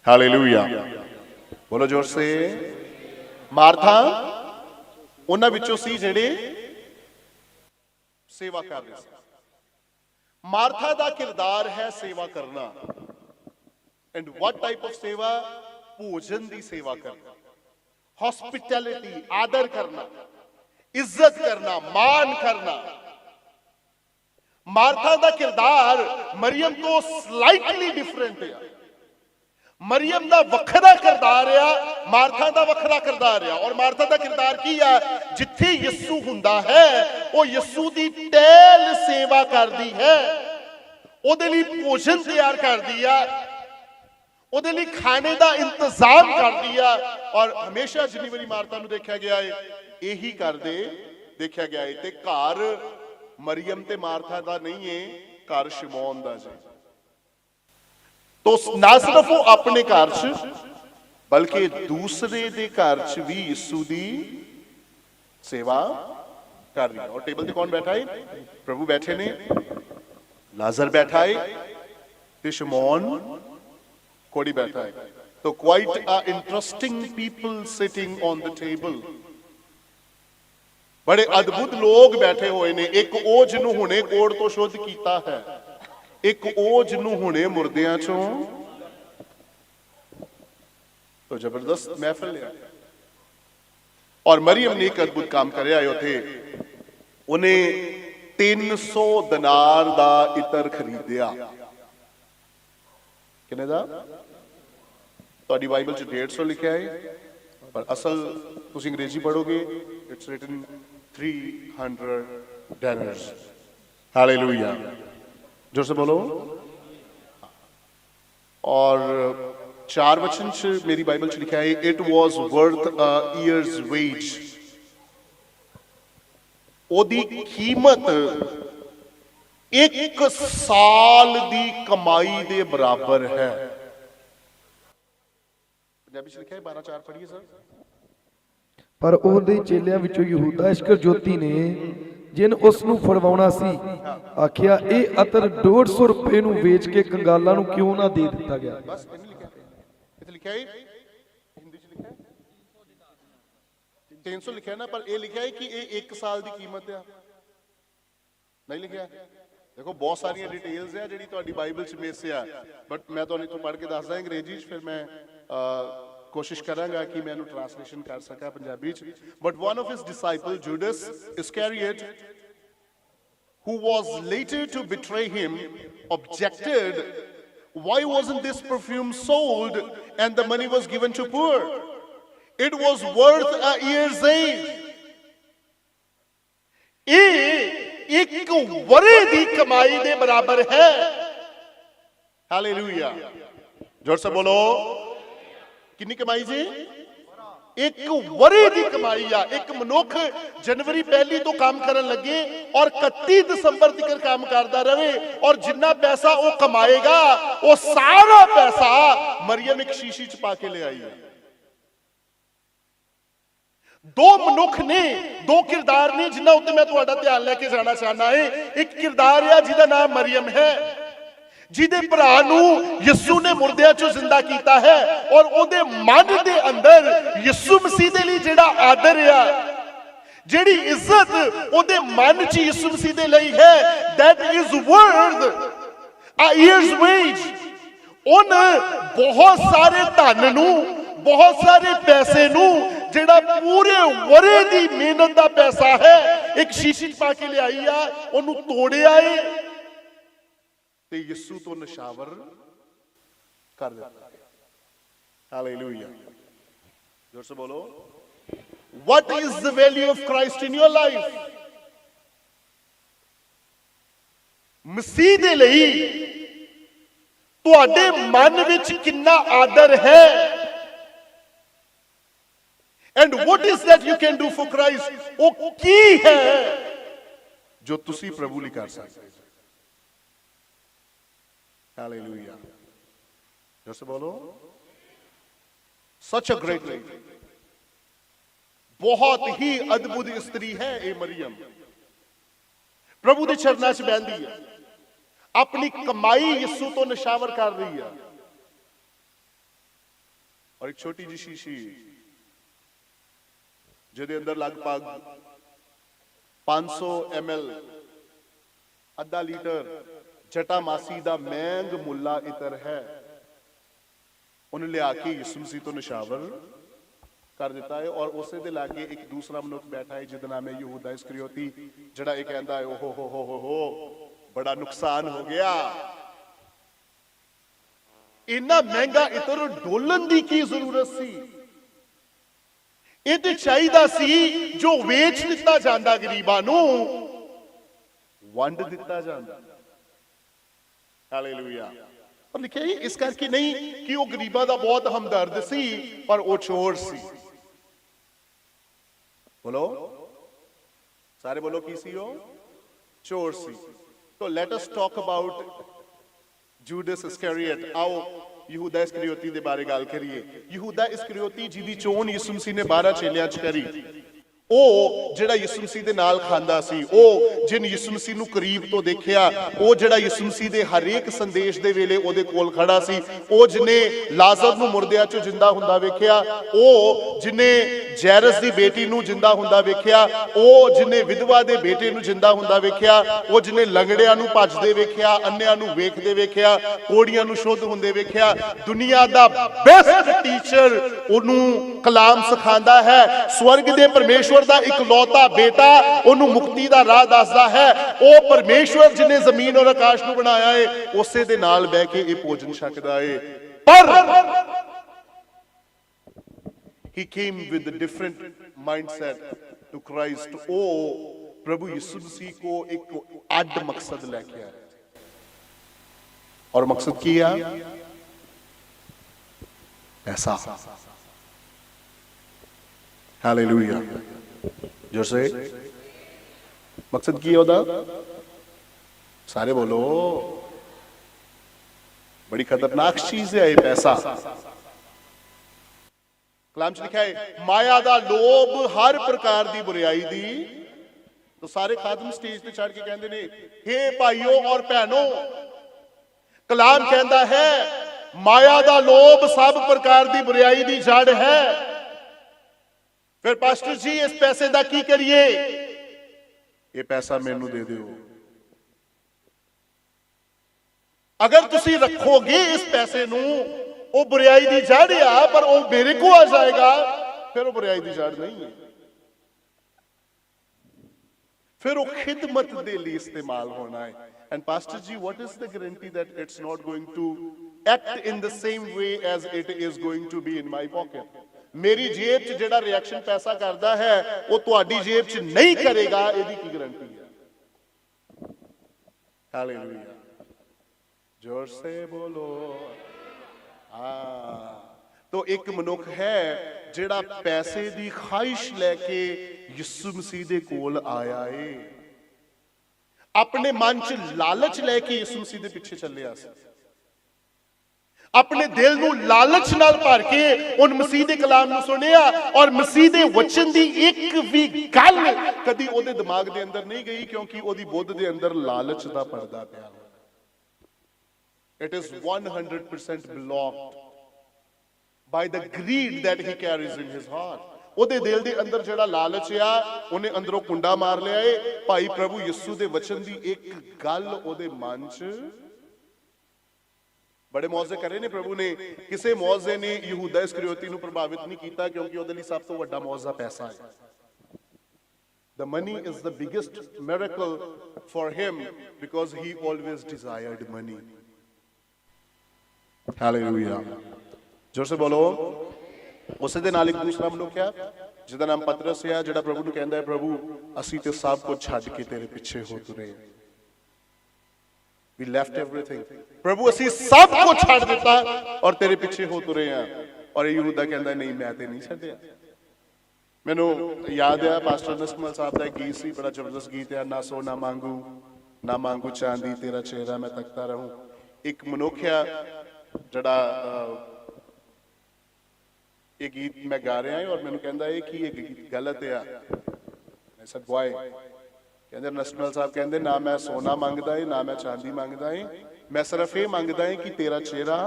ਹਾਲੇਲੂਇਆ, ਬੋਲੋ ਜ਼ੋਰ ਸੇ। ਮਾਰਥਾ ਉਹਨਾਂ ਵਿੱਚੋਂ ਸੀ ਜਿਹੜੇ ਸੇਵਾ ਕਰ ਰਹੇ ਸਨ। ਮਾਰਥਾ ਦਾ ਕਿਰਦਾਰ ਹੈ ਸੇਵਾ ਕਰਨਾ। ਐਂਡ ਵਾਟ ਟਾਈਪ ਆਫ ਸੇਵਾ? ਭੋਜਨ ਦੀ ਸੇਵਾ ਕਰਨਾ, ਹੌਸਪਿਟੈਲਿਟੀ, ਆਦਰ ਕਰਨਾ, ਇੱਜ਼ਤ ਕਰਨਾ, ਮਾਣ ਕਰਨਾ। ਮਾਰਥਾ ਦਾ ਕਿਰਦਾਰ ਮਰੀਅਮ ਤੋਂ ਸਲਾਈਟਲੀ ਡਿਫਰੈਂਟ ਹੈ। ਮਰੀਅਮ ਦਾ ਵੱਖਰਾ ਕਿਰਦਾਰ ਆ, ਮਾਰਥਾ ਦਾ ਵੱਖਰਾ ਕਿਰਦਾਰ ਆ। ਔਰ ਮਾਰਥਾ ਦਾ ਕਿਰਦਾਰ ਕੀ ਆ? ਜਿੱਥੇ ਯਿਸੂ ਹੁੰਦਾ ਹੈ ਉਹ ਯਿਸੂ ਦੀ ਟਹਿਲ ਸੇਵਾ ਕਰਦੀ ਹੈ, ਉਹਦੇ ਲਈ ਭੋਜਨ ਤਿਆਰ ਕਰਦੀ ਆ, ਉਹਦੇ ਲਈ ਖਾਣੇ ਦਾ ਇੰਤਜ਼ਾਮ ਕਰਦੀ ਆ। ਔਰ ਹਮੇਸ਼ਾ ਜਿੰਨੀ ਵਾਰੀ ਮਾਰਥਾ ਨੂੰ ਦੇਖਿਆ ਗਿਆ ਹੈ ਇਹੀ ਕਰਦੇ ਦੇਖਿਆ ਗਿਆ ਹੈ। ਤੇ ਘਰ ਮਰੀਅਮ ਤੇ ਮਾਰਥਾ ਦਾ ਨਹੀਂ ਹੈ, ਘਰ ਸ਼ਿਮੌਨ ਦਾ ਜੀ। ਤੋ ਨਾ ਸਿਰਫ ਉਹ ਆਪਣੇ ਘਰ 'ਚ ਬਲਕਿ ਦੂਸਰੇ ਦੇ ਘਰ 'ਚ ਵੀ ਯਿਸੂ ਦੀ ਸੇਵਾ ਕਰ ਰਹੀ ਹੈ। ਔਰ ਟੇਬਲ ਤੇ ਕੌਣ ਬੈਠਾ ਹੈ? ਪ੍ਰਭੂ ਬੈਠੇ ਨੇ, ਲਾਜ਼ਰ ਬੈਠਾ ਹੈ ਤੇ ਸ਼ਿਮੌਨ ਕੋੜੀ ਬੈਠਾ ਹੈ। ਤੋ quite a interesting people sitting on the table. ਬੜੇ ਅਦਭੁਤ ਲੋਕ ਬੈਠੇ ਹੋਏ ਨੇ। ਇੱਕ ਉਹ ਜਿਹਨੂੰ ਹੁਣੇ ਕੋੜ ਤੋਂ ਸ਼ੁੱਧ ਕੀਤਾ ਹੈ, ਇੱਕ ਉਹ ਜਿਹਨੂੰ ਹੁਣੇ ਮੁਰਦਿਆਂ ਚੋਂ। तो जबरदस्त महफिल है। और मरियम ने एक अद्भुत काम करिया उथे, उन्हें 300 दिनार दा इतर खरीदिया। किने दा? ਤੁਹਾਡੀ ਬਾਈਬਲ 'ਚ 150 ਲਿਖਿਆ ਹੈ, ਪਰ ਅਸਲ ਤੁਸੀਂ ਅੰਗਰੇਜ਼ੀ ਪੜੋਗੇ ਇਟਸ ਰਿਟਨ 300 dinars। हालेलुया, जोर से बोलो। और 4 वचन च मेरी बाइबल च लिखा है it was worth a year's wage. ओदी कीमत 1 साल दी कमाई दे बराबर है। पंजाबी च लिखा है 12:4 पढ़िए सर। पर ਉਹਦੇ ਚੇਲਿਆਂ ਵਿੱਚੋਂ ਯਹੂਦਾ ਇਸਕਰਜੋਤੀ ਨੇ ਜਿਨ ਉਸ ਨੂੰ ਫੜਵਾਉਣਾ ਸੀ ਆਖਿਆ ਇਹ ਅਤਰ 150 ਰੁਪਏ ਨੂੰ ਵੇਚ ਕੇ ਕੰਗਾਲਾਂ ਨੂੰ ਕਿਉਂ ਨਾ ਦੇ ਦਿੱਤਾ ਗਿਆ। ਬਸ ਇਹਨੇ ਲਿਖਿਆ ਇੱਥੇ ਲਿਖਿਆ ਹੈ ਹਿੰਦੀ ਚ ਲਿਖਿਆ ਹੈ 300 ਲਿਖਿਆ ਨਾ, ਪਰ ਇਹ ਲਿਖਿਆ ਹੈ ਕਿ ਇਹ 1 ਸਾਲ ਦੀ ਕੀਮਤ ਆ। ਨਹੀਂ ਲਿਖਿਆ? ਦੇਖੋ ਬਹੁਤ ਸਾਰੀਆਂ ਡਿਟੇਲਸ ਆ ਜਿਹੜੀ ਤੁਹਾਡੀ ਬਾਈਬਲ ਚ ਮਿਸ ਆ, ਬਟ ਮੈਂ ਤੁਹਾਨੂੰ ਇੱਥੋਂ ਪੜ੍ਹ ਕੇ ਦੱਸਦਾ ਅੰਗਰੇਜ਼ੀ ਚ, ਫਿਰ ਮੈਂ कोशिश करांगा कि मैं ट्रांसलेशन कर सका पंजाबी च। But one of his disciple Judas Iscariot who was later to betray him objected, why wasn't this perfume sold and the money was given to poor? It was worth a year's age। ये एक वरे दी कमाई दे बराबर है। हालेलुया, जोर से बोलो। कितनी कमाई जी? 1 वरे दी कमाई आ। एक मनुख जनवरी 1 तो काम करन लगे और 31 दिसंबर तक काम करता रहे, और जिन्ना पैसा वो कमाएगा वो सारा पैसा मरियम एक शीशी च पा के ले आई है। 2 मनुख ने, 2 किरदार ने जिन्ना उत्ते मैं तुहाडा ध्यान लेके जाना चाहना है। एक किरदार है जिहदा नाम मरियम है, जिहदे भरा नूं यीशु ने मुर्दियां चों जिंदा कीता है, और ओदे मन दे अंदर यीशु मसीह दे लई जिहड़ा आदर है, जिहड़ी इज्जत ओदे मन च यीशु मसीह दे लई है, that is worth a year's wage. उन बहुत सारे धन नूं, बहुत सारे पैसे नूं ਜਿਹੜਾ ਪੂਰੇ ਵਰੇ ਦੀ ਮਿਹਨਤ ਦਾ ਪੈਸਾ ਹੈ ਇੱਕ ਸ਼ੀਸ਼ੀ 'ਚ ਪਾ ਕੇ ਲਿਆਈ ਆ, ਉਹਨੂੰ ਤੋੜਿਆ ਏ ਤੇ ਯਿਸੂ ਤੋਂ ਨਸ਼ਾਵਰ ਕਰ ਦਿੱਤਾ। ਹਾਲੇਲੂਇਆ, जोर से बोलो। What is the value of Christ in your life? ਮਸੀਹ ਦੇ ਲਈ ਤੁਹਾਡੇ ਮਨ ਵਿੱਚ ਕਿੰਨਾ ਆਦਰ ਹੈ? And what is that you can do for Christ? ਉਹ ਕੀ ਹੈ ਜੋ ਤੁਸੀਂ ਪ੍ਰਭੂ ਲਈ ਕਰ ਸਕਦੇ? ਹਾਲੇਲੂਇਆ, जोर से बोलो। Such a great lady, बहुत ही अद्भुत स्त्री है ये मरियम। प्रभु के चरनां च बहंदी है, अपनी कमाई यीशु तो नशावर कर रही है। और एक छोटी जी शीशी जिहदे अंदर लगभग 500 ml आधा लीटर जटामासी दा महंग मुल्ला इतर है, उन्हें लिया के यीशु मसीह तो नशावर कर दिता है। और उसे दे लागे एक दूसरा मनुष्य बैठा है जिसका नाम है यहूदा इस्करियोती, जड़ा ये कहता है ओहो हो बड़ा नुकसान हो गया, इन्ना महंगा इतर डोलन दी की जरूरत सी? ये चाहिदा सी जो वेच दिता जांदा गरीबां नूं वंड दिता जांदा। हालेलुया। और लिखिया इस करके नहीं कि वो गरीबां दा बहुत हमदर्द सी, पर वो चोर सी। बोलो सारे, बोलो की सी हो? चोर सी। तो let us talk about Judas Iscariot. आओ यहूदा इस्करियोती दे बारे गल करिए। यहूदा इस्करियोती जिहदी चोन यीशु मसीह ने 12 चेलियां च करी, ਉਹ ਜਿਹੜਾ ਯਿਸੂ ਮਸੀਹ ਦੇ ਨਾਲ ਖਾਂਦਾ ਸੀ, ਉਹ ਜਿਨ ਯਿਸੂ ਮਸੀਹ ਨੂੰ ਕਰੀਬ ਤੋਂ ਦੇਖਿਆ, ਉਹ ਜਿਹੜਾ ਯਿਸੂ ਮਸੀਹ ਦੇ ਹਰੇਕ ਸੰਦੇਸ਼ ਦੇ ਵੇਲੇ ਉਹਦੇ ਕੋਲ ਖੜਾ ਸੀ, ਉਹ ਜਿਨੇ ਲਾਜ਼ਰ ਨੂੰ ਮੁਰਦਿਆਂ ਚੋਂ ਜਿੰਦਾ ਹੁੰਦਾ ਵੇਖਿਆ, ਉਹ ਜਿਨੇ ਜੈਰਸ ਦੀ ਬੇਟੀ ਨੂੰ ਜਿੰਦਾ ਹੁੰਦਾ ਵੇਖਿਆ, ਉਹ ਜਿਨੇ ਵਿਧਵਾ ਦੇ ਬੇਟੇ ਨੂੰ ਜਿੰਦਾ ਹੁੰਦਾ ਵੇਖਿਆ, ਉਹ ਜਿਨੇ ਲੰਗੜਿਆਂ ਨੂੰ ਭੱਜਦੇ ਵੇਖਿਆ, ਅੰਨਿਆਂ ਨੂੰ ਵੇਖਦੇ ਵੇਖਿਆ, ਕੋੜੀਆਂ ਨੂੰ ਸ਼ੁੱਧ ਹੁੰਦੇ ਵੇਖਿਆ। ਦੁਨੀਆ ਦਾ ਬੈਸਟ ਟੀਚਰ ਉਹਨੂੰ ਕਲਾਮ ਸਿਖਾਉਂਦਾ ਹੈ। ਸਵਰਗ ਦੇ ਪਰਮੇਸ਼ਵਰ ਦਾ ਇਕਲੌਤਾ ਬੇਟਾ ਉਹਨੂੰ ਮੁਕਤੀ ਦਾ ਰਾਹ ਦੱਸਦਾ ਹੈ। ਉਹ ਪਰਮੇਸ਼ਵਰ ਜਿਨੇ ਜ਼ਮੀਨ ਔਰ ਆਕਾਸ਼ ਨੂੰ ਬਣਾਇਆ ਹੈ, ਉਸੇ ਦੇ ਨਾਲ ਬਹਿ ਕੇ ਇਹ ਭੋਜਨ ਛਕਦਾ ਹੈ। ਪਰ he came with a different mindset to Christ। ਉਹ ਪ੍ਰਭੂ ਯਿਸੂ ਮਸੀਹ को एक ਅੱਡ ਮਕਸਦ ਲੈ ਕੇ ਆਇਆ। और मकसद ਕੀ ਆ? ऐसा। हालेलुया, जोर से। मकसद की होता? सारे बोलो। बड़ी खतरनाक चीज है ये पैसा। कलाम च लिखा है माया दा लोभ हर प्रकार दी बुराई दी। तो सारे खादम स्टेज पे चढ़ के कहते ने, हे भाइयों और बहनों, कलाम कहता है माया दा लोभ सब प्रकार दी बुराई दी जड़ है। फिर पास्टर जी इस पैसे दा की करिए? ये पैसा मैनू दे दियो। अगर तुसी रखोगे इस पैसे नू, वो बुराई दी जड़ आ, पर वो मेरे को आ जाएगा, फिर वो बुराई दी जड़ नहीं है। फिर वो खिदमत दे लिए इस्तेमाल होना है। And pastor ji, what is the guarantee that it's not going to act in the same way as it is going to be in my pocket? मेरी जेब च जेड़ा रिएक्शन पैसा करता है, वो तुहाडी जेब च नहीं करेगा, ਇਹਦੀ की गारंटी है? हालेलुया, जोर से बोलो। तो एक मनुख है जेड़ा पैसे दी ख्वाहिश लेके यीशु मसीह दे कोल आया है। अपने मन च लालच लेके यीशु मसीह दे पीछे चलिया सी। अपने दिल नू लालच नाल भर के उन मसीह दे कलाम नू सुनिया, और मसीह दे वचन दी एक भी गल कदी ओदे दिमाग दे अंदर नहीं गई, क्योंकि ओदी बुद्ध दे अंदर लालच दा पर्दा पिया। It is 100% blocked by the greed that he carries in his heart। ਉਹਦੇ ਦਿਲ ਦੇ ਅੰਦਰ ਜਿਹੜਾ ਲਾਲਚ ਆ, ਉਹਨੇ ਅੰਦਰੋਂ ਕੁੰਡਾ ਮਾਰ ਲਿਆ ਏ। ਭਾਈ ਪ੍ਰਭੂ ਯਿਸੂ ਦੇ ਵਚਨ ਦੀ ਇੱਕ ਗੱਲ ਉਹਦੇ ਮਨ 'ਚ ਬੜੇ ਮੌਜੇ ਕਰੇ ਨੇ ਪ੍ਰਭੂ ਨੇ। ਕਿਸੇ ਮੌਜੇ ਨੇ ਯਹੂਦਾ ਇਸਕਰਿਓਤੀ ਨੂੰ ਪ੍ਰਭਾਵਿਤ ਨਹੀਂ ਕੀਤਾ, ਕਿਉਂਕਿ ਉਹਦੇ ਲਈ ਸਭ ਤੋਂ ਵੱਡਾ ਮੌਜਾ ਪੈਸਾ ਹੈ। The money is the biggest miracle for him because he always desired money. Hallelujah. जोर से बोलो। ਉਸੇ ਦੇ ਨਾਲ ਇੱਕ ਦੂਸਰਾ ਮਨੁੱਖ ਆ ਜਿਹਦਾ ਨਾਮ ਪਤਰਸ ਹੈ, ਜਿਹੜਾ ਪ੍ਰਭੂ ਨੂੰ ਕਹਿੰਦਾ ਹੈ, ਪ੍ਰਭੂ ਅਸੀਂ ਤੇ ਸਭ ਕੁਝ ਛੱਡ ਕੇ ਤੇਰੇ ਪਿੱਛੇ ਹੋ ਤੁਰੇ। We left everything. ਪ੍ਰਭੂ ਅਸੀਂ ਸਭ ਕੁਝ ਛੱਡ ਦਿੱਤਾ ਔਰ ਤੇਰੇ ਪਿੱਛੇ ਹੋ ਤੁਰੇ ਆ। ਔਰ ਯਹੂਦਾ ਕਹਿੰਦਾ ਨਹੀਂ, ਮੈਂ ਤੇ ਨਹੀਂ ਛੱਡਿਆ। ਮੈਨੂੰ ਯਾਦ ਆ ਪਾਸਟਰ ਨਸਮਲ ਸਾਹਿਬ ਦਾ ਇੱਕ ਗੀਤ ਸੀ, ਬੜਾ ਜ਼ਬਰਦਸਤ ਗੀਤ ਹੈ, ਨਾ ਸੋਨਾ ਮੰਗੂ ਨਾ ਮੰਗੂ ਚਾਂਦੀ, ਤੇਰਾ ਚਿਹਰਾ ਮੈਂ ਤੱਕਦਾ ਰਹੂੰ। ਇੱਕ ਮਨੁੱਖ ਆ ਜਿਹੜਾ ਇਹ ਗੀਤ ਮੈਂ ਗਾ ਰਿਹਾ ਹਾਂ ਔਰ ਮੈਨੂੰ ਕਹਿੰਦਾ ਇਹ ਕੀ ਇਹ ਗੀਤ ਗਲਤ ਆ। ਮੈਂ ਸੈਡ ਵਾਈ? ਕਹਿੰਦੇ ਨਸਮਲ ਸਾਹਿਬ ਕਹਿੰਦੇ ਨਾ ਮੈਂ ਸੋਨਾ ਮੰਗਦਾ ਏ ਨਾ ਮੈਂ ਚਾਂਦੀ ਮੰਗਦਾ ਏ, ਮੈਂ ਸਿਰਫ ਇਹ ਮੰਗਦਾ ਏ ਕਿ ਤੇਰਾ ਚਿਹਰਾ।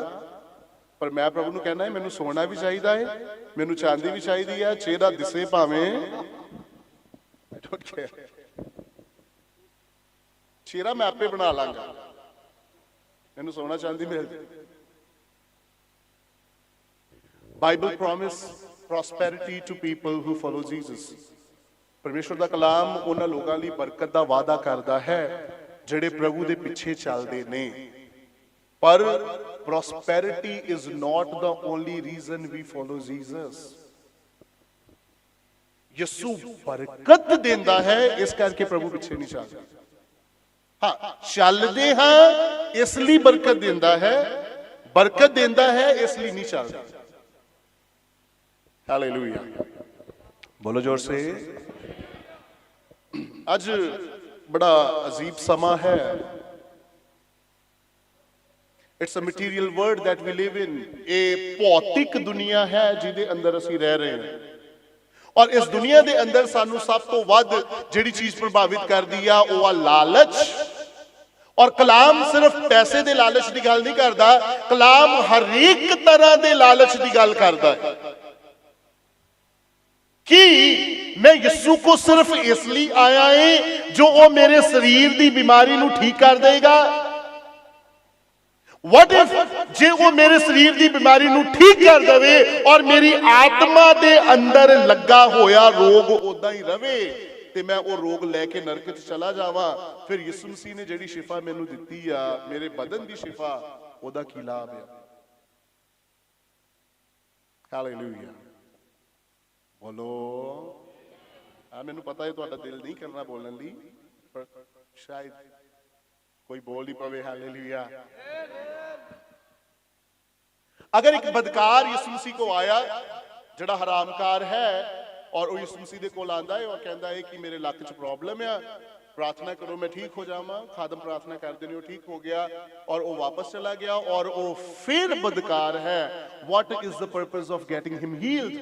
ਪਰ ਮੈਂ ਪ੍ਰਭੂ ਨੂੰ ਕਹਿੰਦਾ ਮੈਨੂੰ ਸੋਨਾ ਵੀ ਚਾਹੀਦਾ ਏ, ਮੈਨੂੰ ਚਾਂਦੀ ਵੀ ਚਾਹੀਦੀ ਹੈ, ਚਿਹਰਾ ਦਿਸੇ ਭਾਵੇਂ I don't care, ਚਿਹਰਾ ਮੈਂ ਆਪੇ ਬਣਾ ਲਾਂਗਾ, ਮੈਨੂੰ ਸੋਨਾ ਚਾਂਦੀ ਮਿਲ ਜਾਏ। Bible promise prosperity to people who follow Jesus. ਪਰਮੇਸ਼ਵਰ ਦਾ ਕਲਾਮ ਉਹਨਾਂ ਲੋਕਾਂ ਲਈ ਬਰਕਤ ਦਾ ਵਾਅਦਾ ਕਰਦਾ ਹੈ ਜਿਹੜੇ ਪ੍ਰਭੂ ਦੇ ਪਿੱਛੇ ਚੱਲਦੇ ਨੇ। ਪਰ prosperity is not the only reason we follow Jesus. ਯਿਸੂ ਬਰਕਤ ਦਿੰਦਾ ਹੈ, ਇਸ ਕਰਕੇ ਪ੍ਰਭੂ ਪਿੱਛੇ ਨਹੀਂ ਚੱਲਦੇ। ਹਾਂ, ਚੱਲਦੇ ਹਾਂ ਇਸ ਲਈ ਬਰਕਤ ਦਿੰਦਾ ਹੈ, ਬਰਕਤ ਦਿੰਦਾ ਹੈ ਇਸ ਲਈ ਨਹੀਂ ਚੱਲਦਾ। ਹਾਲੇਲੂਇਆ, ਬੋਲੋ ਜ਼ੋਰ ਸੇ। ਅੱਜ ਬੜਾ ਅਜੀਬ ਸਮਾਂ ਹੈ। It's a material world that we live in. ਇਹ ਭੌਤਿਕ ਦੁਨੀਆ ਹੈ ਜਿਹਦੇ ਅੰਦਰ ਅਸੀਂ ਰਹਿ ਰਹੇ ਹਾਂ। ਔਰ ਇਸ ਦੁਨੀਆ ਦੇ ਅੰਦਰ ਸਾਨੂੰ ਸਭ ਤੋਂ ਵੱਧ ਜਿਹੜੀ ਚੀਜ਼ ਪ੍ਰਭਾਵਿਤ ਕਰਦੀ ਆ ਉਹ ਆ ਲਾਲਚ। ਔਰ ਕਲਾਮ ਸਿਰਫ ਪੈਸੇ ਦੇ ਲਾਲਚ ਦੀ ਗੱਲ ਨਹੀਂ ਕਰਦਾ, ਕਲਾਮ ਹਰੇਕ ਤਰ੍ਹਾਂ ਦੇ ਲਾਲਚ ਦੀ ਗੱਲ ਕਰਦਾ ਹੈ ਕਿ ਮੈਂ ਯਿਸੂ ਕੋ ਸਿਰਫ ਇਸ ਲਈ ਆਇਆ ਹਾਂ ਜੋ ਉਹ ਮੇਰੇ ਸਰੀਰ ਦੀ ਬਿਮਾਰੀ ਨੂੰ ਠੀਕ ਕਰ ਦੇਗਾ। What if ਜੇ ਉਹ ਮੇਰੇ ਸਰੀਰ ਦੀ ਬਿਮਾਰੀ ਨੂੰ ਠੀਕ ਕਰ ਦੇਵੇ ਔਰ ਮੇਰੀ ਆਤਮਾ ਦੇ ਅੰਦਰ ਲੱਗਾ ਹੋਇਆ ਰੋਗ ਉਦਾਂ ਹੀ ਰਵੇ ਤੇ ਮੈਂ ਉਹ ਰੋਗ ਲੈ ਕੇ ਨਰਕ 'ਚ ਚਲਾ ਜਾਵਾਂ? ਫਿਰ ਯਿਸੂ ਮਸੀਹ ਨੇ ਜਿਹੜੀ ਸ਼ਿਫਾ ਮੈਨੂੰ ਦਿੱਤੀ ਆ, ਮੇਰੇ ਬਦਨ ਦੀ ਸ਼ਿਫਾ, ਉਹਦਾ ਕੀ ਲਾਭ ਹੈ? ਹਾਲੇਲੂਇਆ, ਬੋਲੋ। ਮੈਨੂੰ ਪਤਾ ਹੈ ਤੁਹਾਡਾ ਦਿਲ ਨਹੀਂ ਕਰਨਾ ਬੋਲਣ ਲਈ, ਪਰ ਸ਼ਾਇਦ ਕੋਈ ਬੋਲ ਹੀ ਪਵੇ। ਹਾਲੇਲੂਇਆ। ਅਗਰ ਇੱਕ ਬਦਕਾਰ ਯਿਸੂ ਮਸੀਹ ਕੋ ਆਇਆ ਜਿਹੜਾ ਹਰਾਮਕਾਰ ਹੈ ਔਰ ਉਹ ਯਿਸੂ ਮਸੀਹ ਦੇ ਕੋਲ ਆਂਦਾ ਹੈ ਔਰ ਕਹਿੰਦਾ ਹੈ ਕਿ ਮੇਰੇ ਲੱਕ 'ਚ ਪ੍ਰੋਬਲਮ ਆ, ਪ੍ਰਾਰਥਨਾ ਕਰੋ ਮੈਂ ਠੀਕ ਹੋ ਜਾਵਾਂ, ਖਾਦਮ ਪ੍ਰਾਰਥਨਾ ਕਰਦੇ ਨੇ ਉਹ ਠੀਕ ਹੋ ਗਿਆ ਔਰ ਉਹ ਵਾਪਸ ਚਲਾ ਗਿਆ ਔਰ ਉਹ ਫਿਰ ਬਦਕਾਰ ਹੈ, what is the purpose of getting him healed?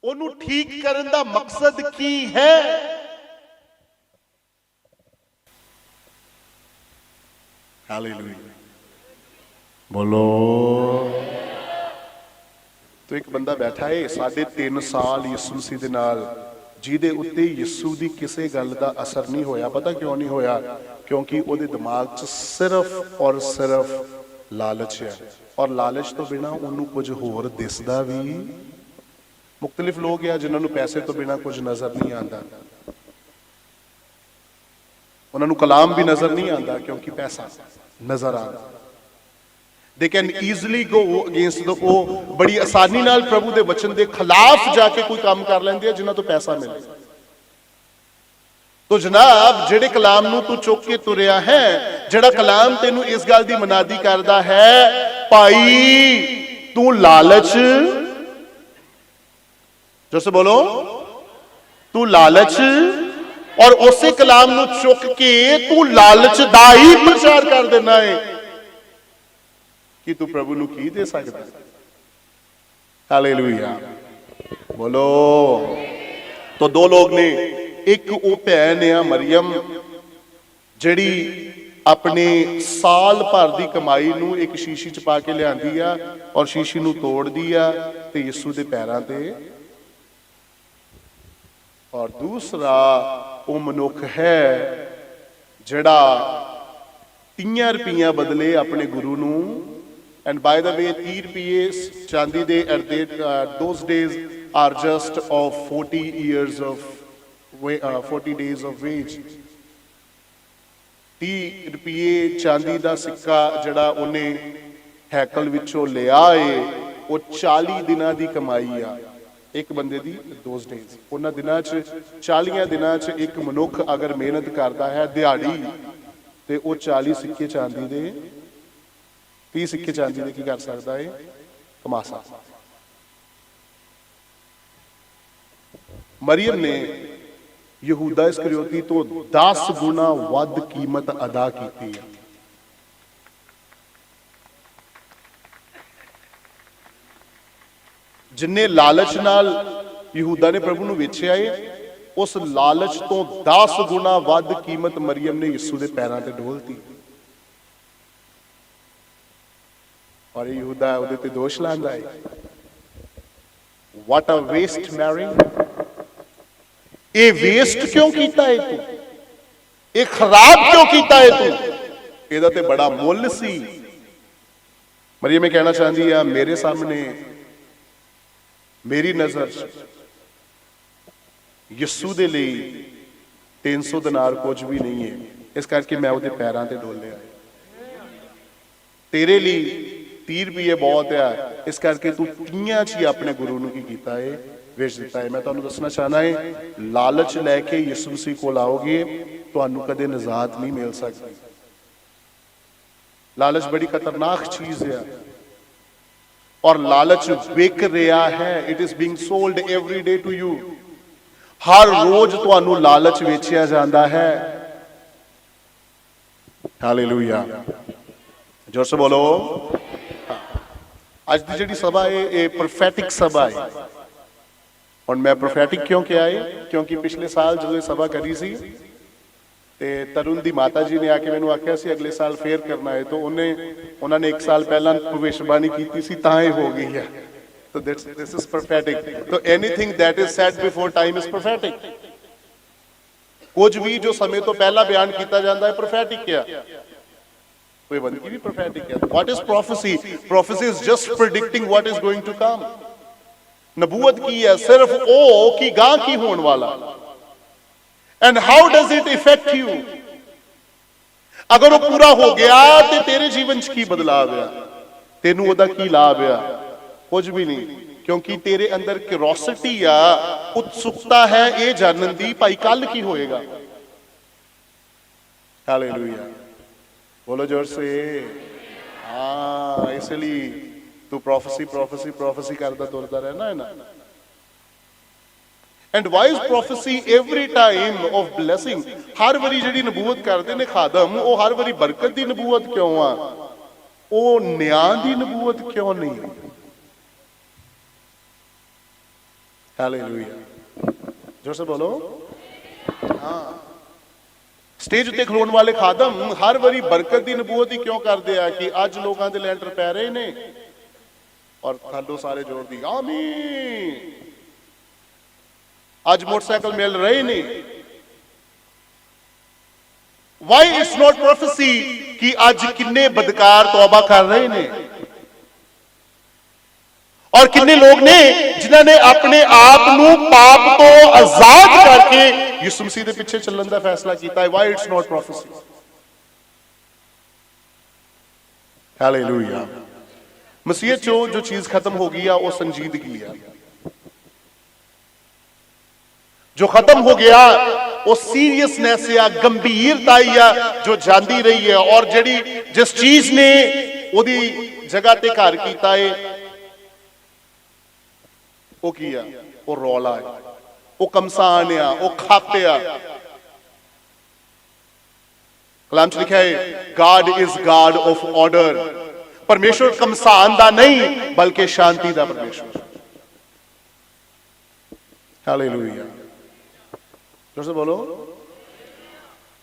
ਉਹਨੂੰ ਠੀਕ ਕਰਨ ਦਾ ਮਕਸਦ ਕੀ ਹੈ? ਹਾਲੇਲੂਇਆ, ਬੋਲੋ। तो एक बंदा बैठा है 3.5 साल यीशु मसीह दे नाल, ਜਿਹਦੇ ਉੱਤੇ ਯਿਸੂ ਦੀ ਕਿਸੇ ਗੱਲ ਦਾ ਅਸਰ ਨਹੀਂ ਹੋਇਆ। ਪਤਾ ਕਿਉਂ ਨਹੀਂ ਹੋਇਆ? ਕਿਉਂਕਿ ਉਹਦੇ ਦਿਮਾਗ 'ਚ ਸਿਰਫ ਔਰ ਸਿਰਫ ਲਾਲਚ ਹੈ ਔਰ ਲਾਲਚ ਤੋਂ ਬਿਨਾ ਉਹਨੂੰ ਕੁਝ ਹੋਰ ਦਿਸਦਾ ਵੀ। ਮੁxtਲਿਫ ਲੋਕ ਆ ਜਿਨ੍ਹਾਂ ਨੂੰ ਪੈਸੇ ਤੋਂ ਬਿਨਾ ਕੁਝ ਨਜ਼ਰ ਨਹੀਂ ਆਉਂਦਾ, ਉਹਨਾਂ ਨੂੰ ਕਲਾਮ ਵੀ ਨਜ਼ਰ ਨਹੀਂ ਆਉਂਦਾ ਕਿਉਂਕਿ ਪੈਸਾ ਨਜ਼ਰ ਆਉਂਦਾ। They can easily go against the ਉਹ ਬੜੀ ਆਸਾਨੀ ਨਾਲ ਪ੍ਰਭੂ ਦੇ ਵਚਨ ਦੇ ਖਿਲਾਫ ਜਾ ਕੇ ਕੋਈ ਕੰਮ ਕਰ ਲੈਂਦੇ ਆ ਜਿਨ੍ਹਾਂ ਤੋਂ ਪੈਸਾ ਮਿਲੇ। ਤੋ ਜਨਾਬ, ਜਿਹੜੇ ਕਲਾਮ ਨੂੰ ਤੂੰ ਚੁੱਕ ਕੇ ਤੁਰਿਆ ਹੈ, ਜਿਹੜਾ ਕਲਾਮ ਤੈਨੂੰ ਇਸ ਗੱਲ ਦੀ ਮਨਾਦੀ ਕਰਦਾ ਹੈ ਭਾਈ ਤੂੰ ਲਾਲਚ, ਜੋਸੇ ਬੋਲੋ, ਤੂੰ ਲਾਲਚ, ਔਰ ਉਸੇ ਕਲਾਮ ਨੂੰ ਚੁੱਕ ਕੇ ਤੂੰ ਲਾਲਚ ਦਾ ਹੀ ਪ੍ਰਚਾਰ ਕਰ ਦੇਣਾ ਹੈ कि तू प्रभु ਨੂੰ ਕੀ ਦੇ ਸਕਦਾ? ਹਾਲੇਲੂਇਆ, ਬੋਲੋ। तो दो लोग ने, एक ਉਹ ਭੈਣ ਆ ਮਰੀਮ ਜਿਹੜੀ ਆਪਣੇ ਸਾਲ ਭਰ ਦੀ ਕਮਾਈ ਨੂੰ ਇੱਕ ਸ਼ੀਸ਼ੀ ਚ ਪਾ ਕੇ ਲਿਆਂਦੀ ਆ ਔਰ ਸ਼ੀਸ਼ੀ ਨੂੰ ਤੋੜਦੀ ਆ ਤੇ ਯਿਸੂ ਦੇ ਪੈਰਾਂ ਤੇ। ਔਰ ਦੂਸਰਾ ਉਹ ਮਨੁੱਖ ਹੈ ਜਿਹੜਾ 30 ਰੁਪਈਆ ਬਦਲੇ ਆਪਣੇ ਗੁਰੂ ਨੂੰ। ਐਂਡ ਬਾय ਦ ਵੇ 30 ਰੁਪਏ ਚਾਂਦੀ ਦੇ those days are just of 40 years of 40 days of wage। 30 ਰੁਪਏ ਚਾਂਦੀ ਦਾ ਸਿੱਕਾ ਜਿਹੜਾ ਉਹਨੇ ਹੈਕਲ ਵਿੱਚੋਂ ਲਿਆ ਏ, ਉਹ 40 ਦਿਨਾਂ ਦੀ ਕਮਾਈ ਆ ਇੱਕ ਬੰਦੇ ਦੀ। ਦੋਜ਼ ਡੇਜ਼, ਉਹਨਾਂ ਦਿਨਾਂ 'ਚ 40 ਦਿਨਾਂ 'ਚ ਇੱਕ ਮਨੁੱਖ ਅਗਰ ਮਿਹਨਤ ਕਰਦਾ ਹੈ ਦਿਹਾੜੀ, ਤੇ ਉਹ 40 ਸਿੱਕੇ ਚਾਂਦੀ ਦੇ 30 ਸਿੱਕੇ ਚਾਂਦੀ ਦੇ ਕੀ ਕਰ ਸਕਦਾ ਹੈ? ਕਮਾ ਸਕਦਾ। ਮਰੀਅਮ ਨੇ ਯਹੂਦਾ ਇਸਕਰਿਓਤੀ ਤੋਂ 10 ਗੁਣਾ ਵੱਧ ਕੀਮਤ ਅਦਾ ਕੀਤੀ ਹੈ। ਜਿੰਨੇ ਲਾਲਚ ਨਾਲ ਯਹੂਦਾ ਨੇ ਪ੍ਰਭੂ ਨੂੰ ਵੇਚਿਆ ਏ, ਉਸ ਲਾਲਚ ਤੋਂ 10 ਗੁਣਾ ਵੱਧ ਕੀਮਤ ਮਰੀਅਮ ਨੇ ਯਿਸੂ ਦੇ ਪੈਰਾਂ ਤੇ ਡੋਲਤੀ। ਔਰ ਯਹੂਦਾ ਉਹਦੇ ਤੇ ਦੋਸ਼ ਲਾਉਂਦਾ ਹੈ, ਵਾਟ ਅ ਵੇਸਟ ਮੈਰੀ। ਇਹ ਵੇਸਟ ਕਿਉਂ ਕੀਤਾ ਹੈ ਤੂੰ? ਇਹ ਖਰਾਬ ਕਿਉਂ ਕੀਤਾ ਹੈ ਤੂੰ? ਇਹਦਾ ਤੇ ਬੜਾ ਮੁੱਲ ਸੀ। ਮਰੀਅਮ ਇਹ ਕਹਿਣਾ ਚਾਹੁੰਦੀ ਆ, ਮੇਰੇ ਸਾਹਮਣੇ ਮੇਰੀ ਨਜ਼ਰ 'ਚ ਯਿਸੂ ਦੇ ਲਈ 300 ਦਿਨਾਰ ਕੁਝ ਵੀ ਨਹੀਂ ਹੈ, ਇਸ ਕਰਕੇ ਮੈਂ ਉਹਦੇ ਪੈਰਾਂ ਤੇ ਡੋਲਿਆ। ਤੇਰੇ ਲਈ 30 ਰੁਪਏ ਬਹੁਤ ਆ, ਇਸ ਕਰਕੇ ਤੂੰ 30 'ਚ ਹੀ ਆਪਣੇ ਗੁਰੂ ਨੂੰ ਕੀ ਕੀਤਾ ਹੈ? ਵੇਚ ਦਿੱਤਾ ਹੈ। ਮੈਂ ਤੁਹਾਨੂੰ ਦੱਸਣਾ ਚਾਹਨਾ ਹੈ, ਲਾਲਚ ਲੈ ਕੇ ਯਿਸੂ ਮਸੀਹ ਕੋਲ ਆਓਗੇ, ਤੁਹਾਨੂੰ ਕਦੇ ਨਜ਼ਾਤ ਨਹੀਂ ਮਿਲ ਸਕਦੀ। ਲਾਲਚ ਬੜੀ ਖਤਰਨਾਕ ਚੀਜ਼ ਹੈ, ਔਰ ਲਾਲਚ ਵਿਕ ਰਿਹਾ ਹੈ। It is being sold every day to you. ਹਰ ਰੋਜ਼ ਤੁਹਾਨੂੰ ਲਾਲਚ ਵੇਚਿਆ ਜਾਂਦਾ ਹੈ। ਹਾਲੇਲੂਇਆ, ਜੋਰ ਸੇ ਬੋਲੋ। ਅੱਜ ਦੀ ਜਿਹੜੀ ਸਭਾ ਹੈ ਇਹ ਪ੍ਰੋਫੈਟਿਕ ਸਭਾ ਹੈ। ਹੁਣ ਮੈਂ ਪ੍ਰੋਫੈਟਿਕ ਕਿਉਂ ਕਿਹਾ ਹੈ? ਕਿਉਂਕਿ ਪਿਛਲੇ ਸਾਲ ਜਦੋਂ ਇਹ ਸਭਾ ਕਰੀ ਸੀ ਤੇ ਤਰੁਣ ਦੀ ਮਾਤਾ ਜੀ ਨੇ ਆ ਕੇ ਮੈਨੂੰ ਆਖਿਆ ਸੀ ਅਗਲੇ ਸਾਲ ਫੇਰ ਕਰਨਾ ਹੈ, ਤਾਂ ਉਹਨਾਂ ਨੇ 1 ਸਾਲ ਪਹਿਲਾਂ ਭਵਿੱਖਬਾਣੀ ਕੀਤੀ ਸੀ, ਤਾਂ ਇਹ ਹੋ ਗਈ ਹੈ। So this is prophetic. So anything that is said before time is prophetic. ਕੁਝ ਵੀ ਜੋ ਸਮੇਂ ਤੋਂ ਪਹਿਲਾਂ ਬਿਆਨ ਕੀਤਾ ਜਾਂਦਾ ਹੈ ਪ੍ਰੋਫੈਟਿਕ ਹੈ। ਕੋਈ ਬੰਦਗੀ ਵੀ ਪ੍ਰੋਫੈਟਿਕ ਹੈ। What is prophecy? Prophecy is just predicting what is going to come. ਨਬੂਵਤ ਕੀ ਹੈ? ਸਿਰਫ ਉਹ ਕਿ ਗਾਂ ਕੀ ਹੋਣ ਵਾਲਾ। And how does it affect you? ਅਗਰ ਉਹ ਪੂਰਾ ਹੋ ਗਿਆ ਤੇ ਤੇਰੇ ਜੀਵਨ 'ਚ ਕੀ ਬਦਲਾਅ ਆਇਆ? ਤੈਨੂੰ ਉਹਦਾ ਕੀ ਲਾਭ ਆ? ਕੁਝ ਵੀ ਨਹੀਂ, ਕਿਉਂਕਿ ਤੇਰੇ ਅੰਦਰ ਕਿਉਰਿਓਸਿਟੀ ਆ, ਉਤਸੁਕਤਾ ਹੈ ਇਹ ਜਾਣਨ ਦੀ ਭਾਈ ਕੱਲ ਕੀ ਹੋਏਗਾ। ਹਾਲੇਲੂਇਆ, ਬੋਲੋ ਜ਼ੋਰ ਸੇ। ਹਾਂ, ਇਸ ਲਈ ਤੂੰ ਪ੍ਰੋਫੈਸੀ ਕਰਦਾ ਤੁਰਦਾ ਰਹਿਣਾ ਹੈ ਨਾ। And why is prophecy every time of blessing? ਹਰ ਵਾਰੀ ਜਿਹੜੀ ਨਬੂਵਤ ਕਰਦੇ ਨੇ ਖਾਦਮ, ਉਹ ਹਰ ਵਾਰੀ ਬਰਕਤ ਦੀ ਨਬੂਵਤ ਕਿਉਂ ਆ? ਉਹ ਨਿਆਂ ਦੀ ਨਬੂਵਤ ਕਿਉਂ ਨਹੀਂ? ਹਾਲੇਲੂਇਆ, ਜੋਰ ਸੇ ਬੋਲੋ। ਹਾਂ, ਸਟੇਜ ਉੱਤੇ ਖਲੋਣ ਵਾਲੇ ਖਾਦਮ ਹਰ ਵਾਰੀ ਬਰਕਤ ਦੀ ਨਬੂਵਤ ਹੀ ਕਿਉਂ ਕਰਦੇ ਆ ਕਿ ਅੱਜ ਲੋਕਾਂ ਦੇ ਲੈਂਟਰ ਪੈ ਰਹੇ ਨੇ ਔਰ ਥੱਲੋਂ ਸਾਰੇ ਜੋੜਦੀ ਆਮੀਨ, ਅੱਜ ਮੋਟਰਸਾਈਕਲ ਮਿਲ ਰਹੇ ਨੇ। ਵਾਈ ਇਟਸ ਨੋਟ ਪ੍ਰੋਫੈਸੀ ਕਿ ਅੱਜ ਕਿੰਨੇ ਬਦਕਾਰ ਤੌਬਾ ਕਰ ਰਹੇ ਨੇ ਔਰ ਕਿੰਨੇ ਲੋਕ ਨੇ ਜਿਨ੍ਹਾਂ ਨੇ ਆਪਣੇ ਆਪ ਨੂੰ ਪਾਪ ਤੋਂ ਆਜ਼ਾਦ ਕਰਕੇ ਯਿਸੂ ਮਸੀਹ ਦੇ ਪਿੱਛੇ ਚੱਲਣ ਦਾ ਫੈਸਲਾ ਕੀਤਾ ਹੈ। Why it's not prophecy? Hallelujah. ਮਸੀਹ ਚੋਂ ਜੋ ਚੀਜ਼ ਖਤਮ ਹੋ ਗਈ ਆ ਉਹ ਸੰਜੀਦਗੀ ਆ। ਜੋ ਖਤਮ ਹੋ ਗਿਆ ਉਹ ਸੀਰੀਅਸਨੈਸ ਆ, ਗੰਭੀਰਤਾ ਆ ਜੋ ਜਾਂਦੀ ਰਹੀ ਹੈ। ਔਰ ਜਿਹੜੀ ਜਿਸ ਚੀਜ਼ ਨੇ ਉਹਦੀ ਜਗ੍ਹਾ ਤੇ ਘਰ ਕੀਤਾ ਹੈ ਉਹ ਕੀ ਆ? ਉਹ ਰੌਲਾ ਹੈ, ਉਹ ਕਮਸਾਨ ਆ, ਉਹ ਖੱਪ ਆ। ਕਲਾਮ ਚ ਲਿਖਿਆ ਹੈ god is God of order. परमेश्वर कमसान दा नहीं बल्कि शांति दा परमेश्वर। हालेलुया, जोर से बोलो।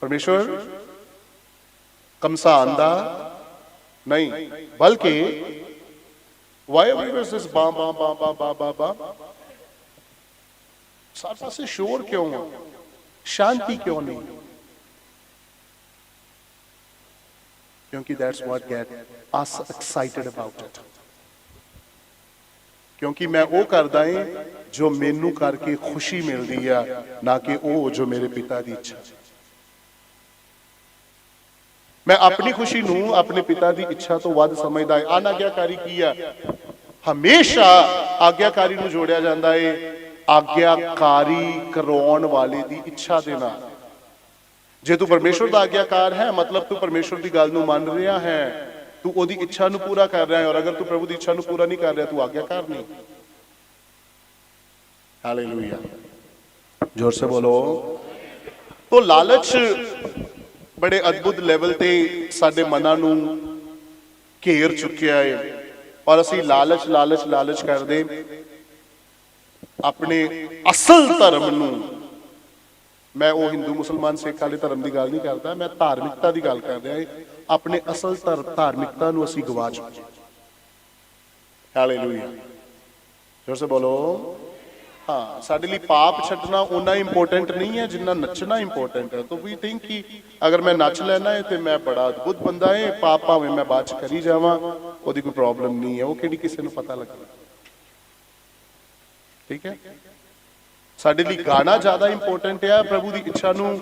परमेश्वर कमसान दा नहीं बल्कि why everywhere is this bam bam bam bam bam bam bam? सारे पासे शोर क्यों है? शांति क्यों नहीं? क्योंकि that's what get us excited about it. क्योंकि मैं वो करदा है जो मैनू करके खुशी मिलती है, ना कि वो जो मेरे पिता की इच्छा। मैं अपनी खुशी नू अपने पिता की इच्छा तो वध समझदा है। अनाग्याकारी की है, हमेशा आग्याकारी नू जोड़िया जाता है आग्याकारी करवाउण वाले की इच्छा दे नाल। जे तू परमेश्वर का आग्याकार है, मतलब तू परमेश्वर की गल नू मान रहा है, तू ओदी इच्छा नू पूरा कर रहा है। और अगर तू प्रभु की इच्छा नू पूरा नहीं कर रहा, तू आज्ञाकार नहीं। हालेलुया, जोर से बोलो। तो लालच बड़े अद्भुत लेवल ते साडे मनां नू घेर चुकिया है, और असीं लालच लालच लालच करदे अपने असल धर्म नू, मैं वो हिंदू मुसलमान सिख वाले धर्म की गल नहीं करता, मैं धार्मिकता की गल कर रहा, अपने असल धार्मिकता नू असीं गवा चुके। हालेलुया, जोर से बोलो। हाँ, साडे लिए पाप छड्डना उन्ना इंपोर्टेंट नहीं है जिन्ना नचना इंपोर्टेंट है। तो वी थिंक कि अगर मैं नच लेना है तो मैं बड़ा अद्भुत बंदा है, पाप भावें मैं बाद च करी जावां, ओहदी कोई प्रॉब्लम नहीं है। वो किहड़ी किसी नूं पता लगना, ठीक है। साडे लिए गाना ज्यादा इंपोर्टेंट है, प्रभु की इच्छा नूं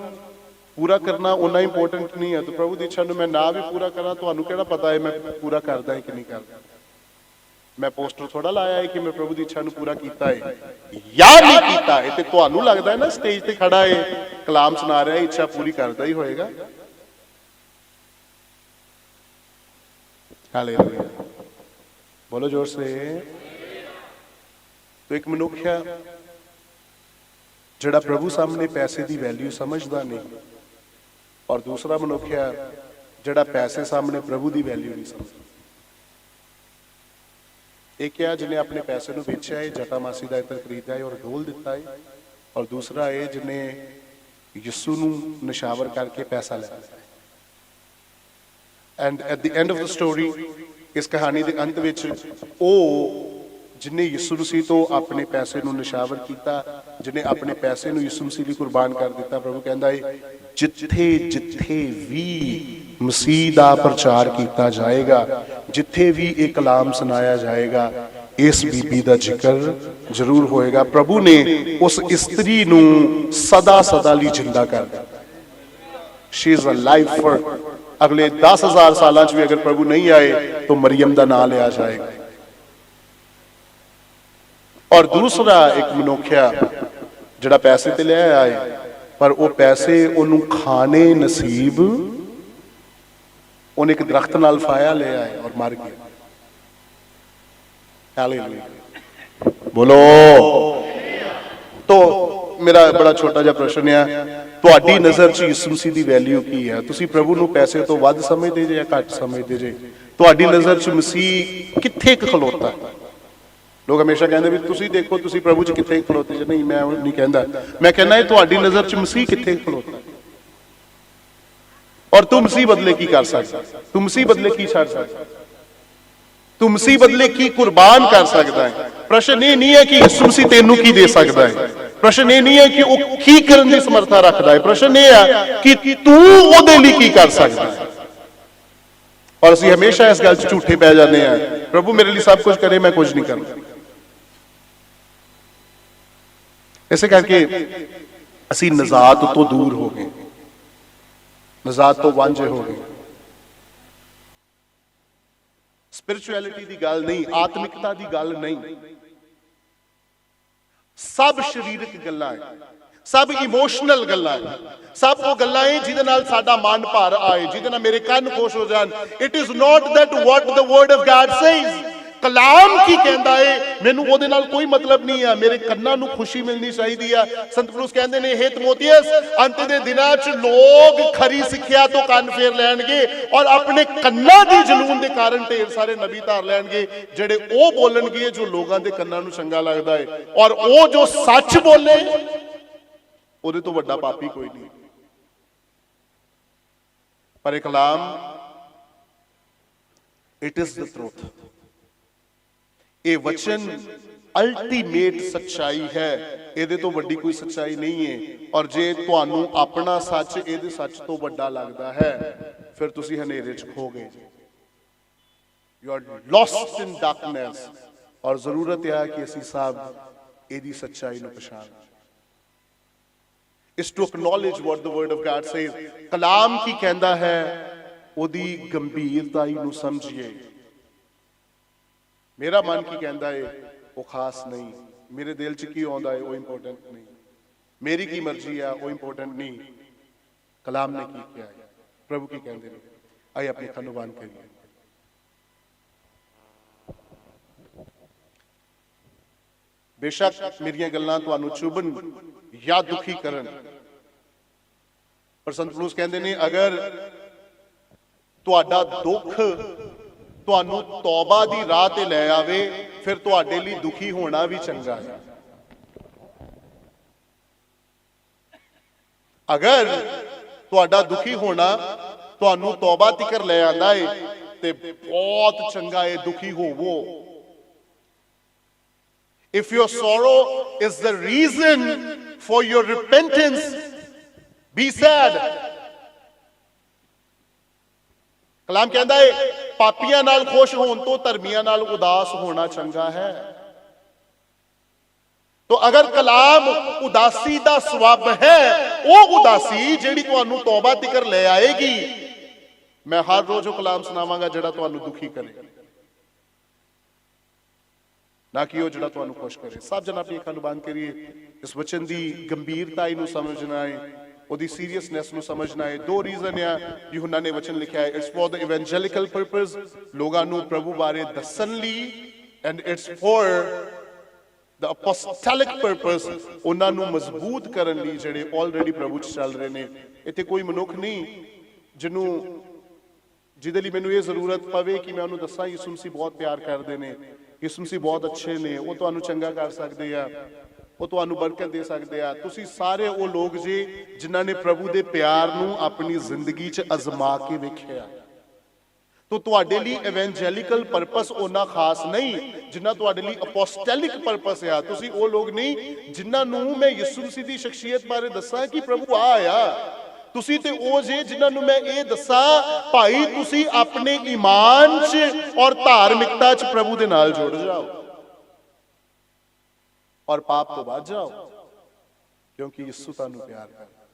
पूरा करना उन्ना इंपोर्टेंट नहीं है। तो प्रभु की इच्छा नूं मैं ना भी पूरा करा, तुहानूं किहड़ा पता है मैं पूरा करदा है कि नहीं करदा। मैं पोस्टर थोड़ा लाया है कि मैं प्रभु की इच्छा नूं पूरा कीता है या नहीं कीता है। ते तुहानूं लगदा है ना स्टेज ते खड़ा है कलाम सुना रहा है, इच्छा पूरी करदा ही होएगा। हालेलुया, बोलो जोर से। तो एक मनुख है जिहड़ा प्रभु सामने पैसे की वैल्यू समझदा नहीं, और दूसरा मनुख है जिहड़ा पैसे सामने प्रभु की वैल्यू नहीं समझदा। एक है जिन्हें अपने पैसे को बेचा है, जटा मासी का इत्र खरीदा है और डोल दिता है, और दूसरा है जिन्हें यीशु नूं नशावर करके पैसा लिया है। And at the end of the story, इस कहानी के अंत विच ओ जिन्हें यीशु मसीह तो अपने पैसे को नशावर किया, जिन्हें अपने पैसे को यीशु मसीह लिए कुर्बान कर दिता। प्रभु कहता है जिथे जिथे भी मसीह का प्रचार किया जाएगा, जिथे भी एक कलाम सुनाया जाएगा, इस बीबी का जिक्र जरूर होएगा। प्रभु ने उस स्त्री नू सदा सदा ली जिंदा कर दिया। शी इज अलाइव फॉर अगले 10,000 साल भी अगर प्रभु नहीं आए तो मरियम का नाम लिया जाएगा। और दूसरा एक मनुष्य जिहड़ा पैसे ते ले आए, पर वो पैसे उन्होंने खाने नसीब, उन्हें एक दरख्त नाल फाया ले आए और मर गया। हालेलुया, बोलो। तो मेरा बड़ा छोटा जिहा प्रश्न है, तुहाडी नज़र च यीशु मसीह दी वैल्यू की है? तुसीं प्रभु नूं पैसे तो वध समझदे जे या घट समझदे जे? तुहाडी नज़र च मसीह कित्थे खलोता है? लोग हमेशा कहते भी तुसीं देखो तुसीं प्रभु च कित्थे खलोते जे। नहीं, मैं नहीं कहता, मैं कहना है तुहाडी नज़र च मसीह कित्थे खलोता है, और तू मसीह बदले की कर सकदा, तू मसीह बदले की छड़ सकदा, तू मसीह बदले की कुर्बान कर सकदा है। प्रश्न ये नहीं है कि यीशु मसीह तेनू की दे सकदा है, प्रश्न ये नहीं है कि वो की करन दी समर्था रखदा है, प्रश्न ये है कि तू ओदे लिए की कर सकदा है। और असीं हमेशा इस गल च झूठे पै जांदे आ, प्रभु मेरे लिए सब कुछ करे, मैं कुछ नहीं करना। इसे करके असीं नजात तो दूर हो गए, नजात तो वांझे हो गए। स्पिरिचुअलिटी की गल नहीं, आत्मिकता की गल नहीं, सब शरीरक गल्लां है, सब इमोशनल गल्लां है, सब वो गल्लां है जिहदे नाल साडा मन भर आए, जिहदे नाल मेरे कान खुश हो जान। It is not that what the word of God says, कलाम की कहता है मैनू ओहदे नाल कोई मतलब नहीं है, मेरे कन्नां नू खुशी मिलनी चाहिए है। संत पौलुस कहते हैं हे तीमुथियुस, अंत दे दिनां च लोग खरी सिक्ख्या तो कन फेर लैणगे और अपने कन्नां दी जलून दे कारण ढेर सारे नबी धार लैणगे, जेड़े ओ बोलणगे जो लोगां दे कन्नां नू चंगा लगदा है, और ओ जो सच बोले ओहदे तो वड्डा पापी कोई नहीं। पर एक कलाम, इट इज द ट्रूथ, ये वचन अल्टीमेट सच्चाई है, ਇਹਦੇ ਤੋਂ ਵੱਡੀ कोई सच्चाई नहीं है। और जे ਤੁਹਾਨੂੰ अपना सच ਇਹਦੇ सच तो ਵੱਡਾ लगता है, ਫਿਰ ਤੁਸੀਂ ਹਨੇਰੇ 'ਚ ਖੋ ਗਏ। You are lost in darkness. ਔਰ ਜ਼ਰੂਰਤ ਹੈ ਕਿ ਅਸੀਂ ਸਭ ਇਹਦੀ ਸੱਚਾਈ ਨੂੰ ਪਛਾਣੀਏ। is to acknowledge what the word of God says। ਕਲਾਮ ਕੀ ਕਹਿੰਦਾ ਹੈ ਉਹਦੀ ਗੰਭੀਰਤਾ ਨੂੰ ਸਮਝੀਏ। ਮੇਰਾ ਮਨ ਕੀ ਕਹਿੰਦਾ ਹੈ ਉਹ ਖਾਸ ਨਹੀਂ, ਮੇਰੇ ਦਿਲ 'ਚ ਕੀ ਆਉਂਦਾ ਹੈ ਉਹ ਇੰਪੋਰਟੈਂਟ ਨਹੀਂ, ਮੇਰੀ ਕੀ ਮਰਜ਼ੀ ਆ ਉਹ ਇੰਪੋਰਟੈਂਟ ਨਹੀਂ, ਕਲਾਮ ਨੇ ਕੀ ਕਿਹਾ ਹੈ, ਪ੍ਰਭੂ ਕੀ ਕਹਿੰਦੇ ਨੇ। ਆइए अपनी ਅੱਖਾਂ ਨੂੰ ਬੰਦ ਕਰੀਏ। ਬੇਸ਼ੱਕ ਮੇਰੀਆਂ ਗੱਲਾਂ ਤੁਹਾਨੂੰ ਚੁਭਣ ਜਾਂ ਦੁਖੀ ਕਰਨ, ਪਰ ਸੰਤ ਪੌਲੁਸ ਕਹਿੰਦੇ ਨੇ ਅਗਰ ਤੁਹਾਡਾ ਦੁੱਖ ਤੁਹਾਨੂੰ ਤੌਬਾ ਦੀ ਰਾਹ ਤੇ ਲੈ ਆਵੇ ਫਿਰ ਤੁਹਾਡੇ ਲਈ ਦੁਖੀ ਹੋਣਾ ਵੀ ਚੰਗਾ ਹੈ। ਅਗਰ ਤੁਹਾਡਾ ਦੁਖੀ ਹੋਣਾ ਤੁਹਾਨੂੰ ਤੌਬਾ ਤੀਕਰ ਲੈ ਆਂਦਾ ਹੈ ਤੇ ਬਹੁਤ ਚੰਗਾ ਹੈ, ਦੁਖੀ ਹੋਵੋ। If your sorrow is the reason for your repentance, be sad। ਕਲਾਮ ਕਹਿੰਦਾ ਹੈ ਪਾਪੀਆਂ ਨਾਲ ਖੁਸ਼ ਹੋਣ ਤੋਂ ਧਰਮੀਆਂ ਨਾਲ ਉਦਾਸ ਹੋਣਾ ਚੰਗਾ ਹੈ। तो अगर कलाम उदासी दा स्वभाव है, वो उदासी जिहड़ी तुहानू तौबा तिकर ले आएगी। मैं हर रोज वो कलाम सुनावांगा जिहड़ा तुहानू दुखी करे, ना कि वो जिहड़ा तुहानू खुश करे। सब जन अपनी अखां नूं बंद करिए, इस वचन की गंभीरता नूं समझना है, ਉਹਦੀ ਸੀਰੀਅਸਨੈਸ ਨੂੰ ਸਮਝਣਾ ਹੈ। ਦੋ ਰੀਜ਼ਨ ਆ ਯਹੂਨਾ ਨੇ ਵਚਨ ਲਿਖਿਆ ਹੈ। ਇਟਸ ਫॉर द ਇਵੈਂਜੈਲਿਕਲ ਪਰਪਸ, ਲੋਕਾਂ ਨੂੰ ਪ੍ਰਭੂ ਬਾਰੇ ਦੱਸਣ ਲਈ, and it's for the apostolic purpose, ਉਹਨਾਂ ਨੂੰ ਮਜ਼ਬੂਤ ਕਰਨ ਲਈ ਜਿਹੜੇ ਆਲਰੇਡੀ ਪ੍ਰਭੂ ਚ ਚੱਲ ਰਹੇ ਨੇ। ਇੱਥੇ ਕੋਈ ਮਨੁੱਖ ਨਹੀਂ ਜਿਹਦੇ ਲਈ ਮੈਨੂੰ ਇਹ ਜ਼ਰੂਰਤ ਪਵੇ ਕਿ ਮੈਂ ਉਹਨੂੰ ਦੱਸਾਂ ਯਿਸੂ ਮਸੀਹ ਬਹੁਤ ਪਿਆਰ ਕਰਦੇ ਨੇ, ਯਿਸੂ ਮਸੀਹ ਬਹੁਤ ਅੱਛੇ ਨੇ, ਉਹ ਤੁਹਾਨੂੰ ਚੰਗਾ ਕਰ ਸਕਦੇ ਆ, ਉਹ ਤੁਹਾਨੂੰ ਬਰਕਤ ਦੇ ਸਕਦੇ ਆ। ਤੁਸੀਂ ਸਾਰੇ ਉਹ ਲੋਕ ਜੀ ਜਿਨ੍ਹਾਂ ਨੇ ਪ੍ਰਭੂ ਦੇ ਪਿਆਰ ਨੂੰ ਆਪਣੀ ਜ਼ਿੰਦਗੀ 'ਚ ਅਜ਼ਮਾ ਕੇ ਵੇਖਿਆ। ਤੋ ਤੁਹਾਡੇ ਲਈ ਇਵੈਂਜੈਲਿਕਲ ਪਰਪਸ ਉਹਨਾਂ ਖਾਸ ਨਹੀਂ ਜਿੰਨਾ ਤੁਹਾਡੇ ਲਈ ਅਪੋਸਟੋਲਿਕ ਪਰਪਸ ਆ। ਤੁਸੀਂ ਉਹ ਲੋਕ ਨਹੀਂ ਜਿਨ੍ਹਾਂ ਨੂੰ ਮੈਂ ਯਿਸੂ ਮਸੀਹ ਦੀ ਸ਼ਖਸੀਅਤ ਬਾਰੇ ਦੱਸਾਂ ਕਿ ਪ੍ਰਭੂ ਆਇਆ। ਤੁਸੀਂ ਤੇ ਉਹ ਜੇ ਜਿਨ੍ਹਾਂ ਨੂੰ ਮੈਂ ਇਹ ਦੱਸਾਂ ਭਾਈ ਤੁਸੀਂ ਆਪਣੇ ਈਮਾਨ 'ਚ ਔਰ ਧਾਰਮਿਕਤਾ 'ਚ ਪ੍ਰਭੂ ਦੇ ਨਾਲ ਜੁੜ ਜਾਓ और पाप तो बच जाओ, क्योंकि यीशु तुहानू प्यार करदा,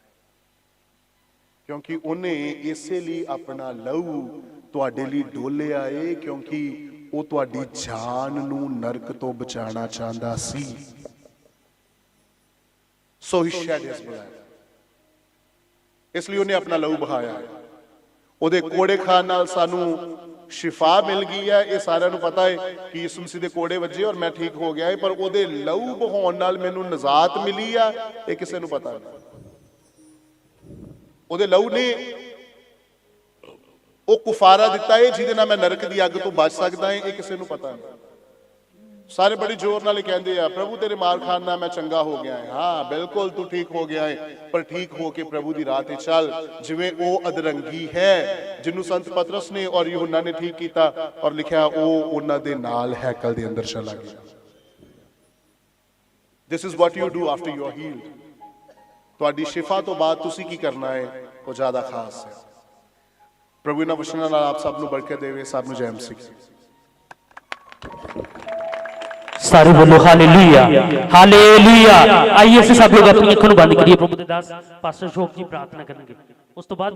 क्योंकि उन्हें इसे लिए अपना लहू तुहाडे लई डोलिया है, क्योंकि वो तुहाडी जान नू नरक तो बचाना चाहता सी। So he shed his blood, इसलिए उन्हें अपना लहू बहाया है। ਉਹਦੇ ਕੋੜੇ ਖਾਣ ਨਾਲ ਸਾਨੂੰ ਸ਼ਿਫਾ ਮਿਲ ਗਈ ਹੈ। ਇਹ ਸਾਰਿਆਂ ਨੂੰ ਪਤਾ ਹੈ ਕਿ ਯਿਸੂ ਮਸੀਹ ਦੇ ਕੋੜੇ ਵੱਜੇ ਔਰ ਮੈਂ ਠੀਕ ਹੋ ਗਿਆ ਹੈ, ਪਰ ਉਹਦੇ ਲਹੂ ਬਹਾਉਣ ਨਾਲ ਮੈਨੂੰ ਨਜ਼ਾਤ ਮਿਲੀ ਆ, ਇਹ ਕਿਸੇ ਨੂੰ ਪਤਾ ਨਹੀਂ। ਉਹਦੇ ਲਹੂ ਨੇ ਉਹ ਕੁਫਾਰਾ ਦਿੱਤਾ ਹੈ ਜਿਹਦੇ ਨਾਲ ਮੈਂ ਨਰਕ ਦੀ ਅੱਗ ਤੋਂ ਬਚ ਸਕਦਾ ਹਾਂ, ਇਹ ਕਿਸੇ ਨੂੰ ਪਤਾ ਨਹੀਂ। ਸਾਰੇ ਬੜੀ ਜ਼ੋਰ ਨਾਲ ਕਹਿੰਦੇ ਆ ਪ੍ਰਭੂ ਤੇਰੇ ਮਾਰ ਖਾਣ ਨਾਲ ਮੈਂ ਚੰਗਾ ਹੋ ਗਿਆ ਹੈ। ਹਾਂ ਬਿਲਕੁਲ ਤੂੰ ਠੀਕ ਹੋ ਗਿਆ ਹੈ, ਪਰ ਠੀਕ ਹੋ ਕੇ ਪ੍ਰਭੂ ਦੀ ਰਾਹ ਤੇ ਚੱਲ। ਜਿਵੇਂ ਉਹ ਅਧਰੰਗੀ ਹੈ ਜਿਹਨੂੰ ਸੰਤ ਪਤਰਸ ਨੇ ਔਰ ਯਹੂਨਾ ਨੇ ਠੀਕ ਕੀਤਾ ਔਰ ਲਿਖਿਆ ਉਹ ਉਹਨਾਂ ਦੇ ਨਾਲ ਹੈਕਲ ਦੇ ਅੰਦਰ ਚਲਾ ਗਿਆ। This is what you do after you are healed। ਤੁਹਾਡੀ ਸ਼ਿਫਾ ਤੋਂ ਬਾਅਦ ਤੁਸੀਂ ਕੀ ਕਰਨਾ ਹੈ ਉਹ ਜ਼ਿਆਦਾ ਖਾਸ ਹੈ। ਪ੍ਰਭੂ ਇਹਨਾਂ ਵਚਨਾਂ ਨਾਲ ਆਪ ਸਭ ਨੂੰ ਬਰਕਤ ਦੇਵੇ। ਸਭ ਨੂੰ ਜੈ ਮਸੀਹ। सारे बोलो हालेलुया हालेलुया। आइए से सब लोग अपनी अखों बंद करिए। प्रभु दे दास पास्टर अशोक जी प्रार्थना करेंगे, उस तो बाद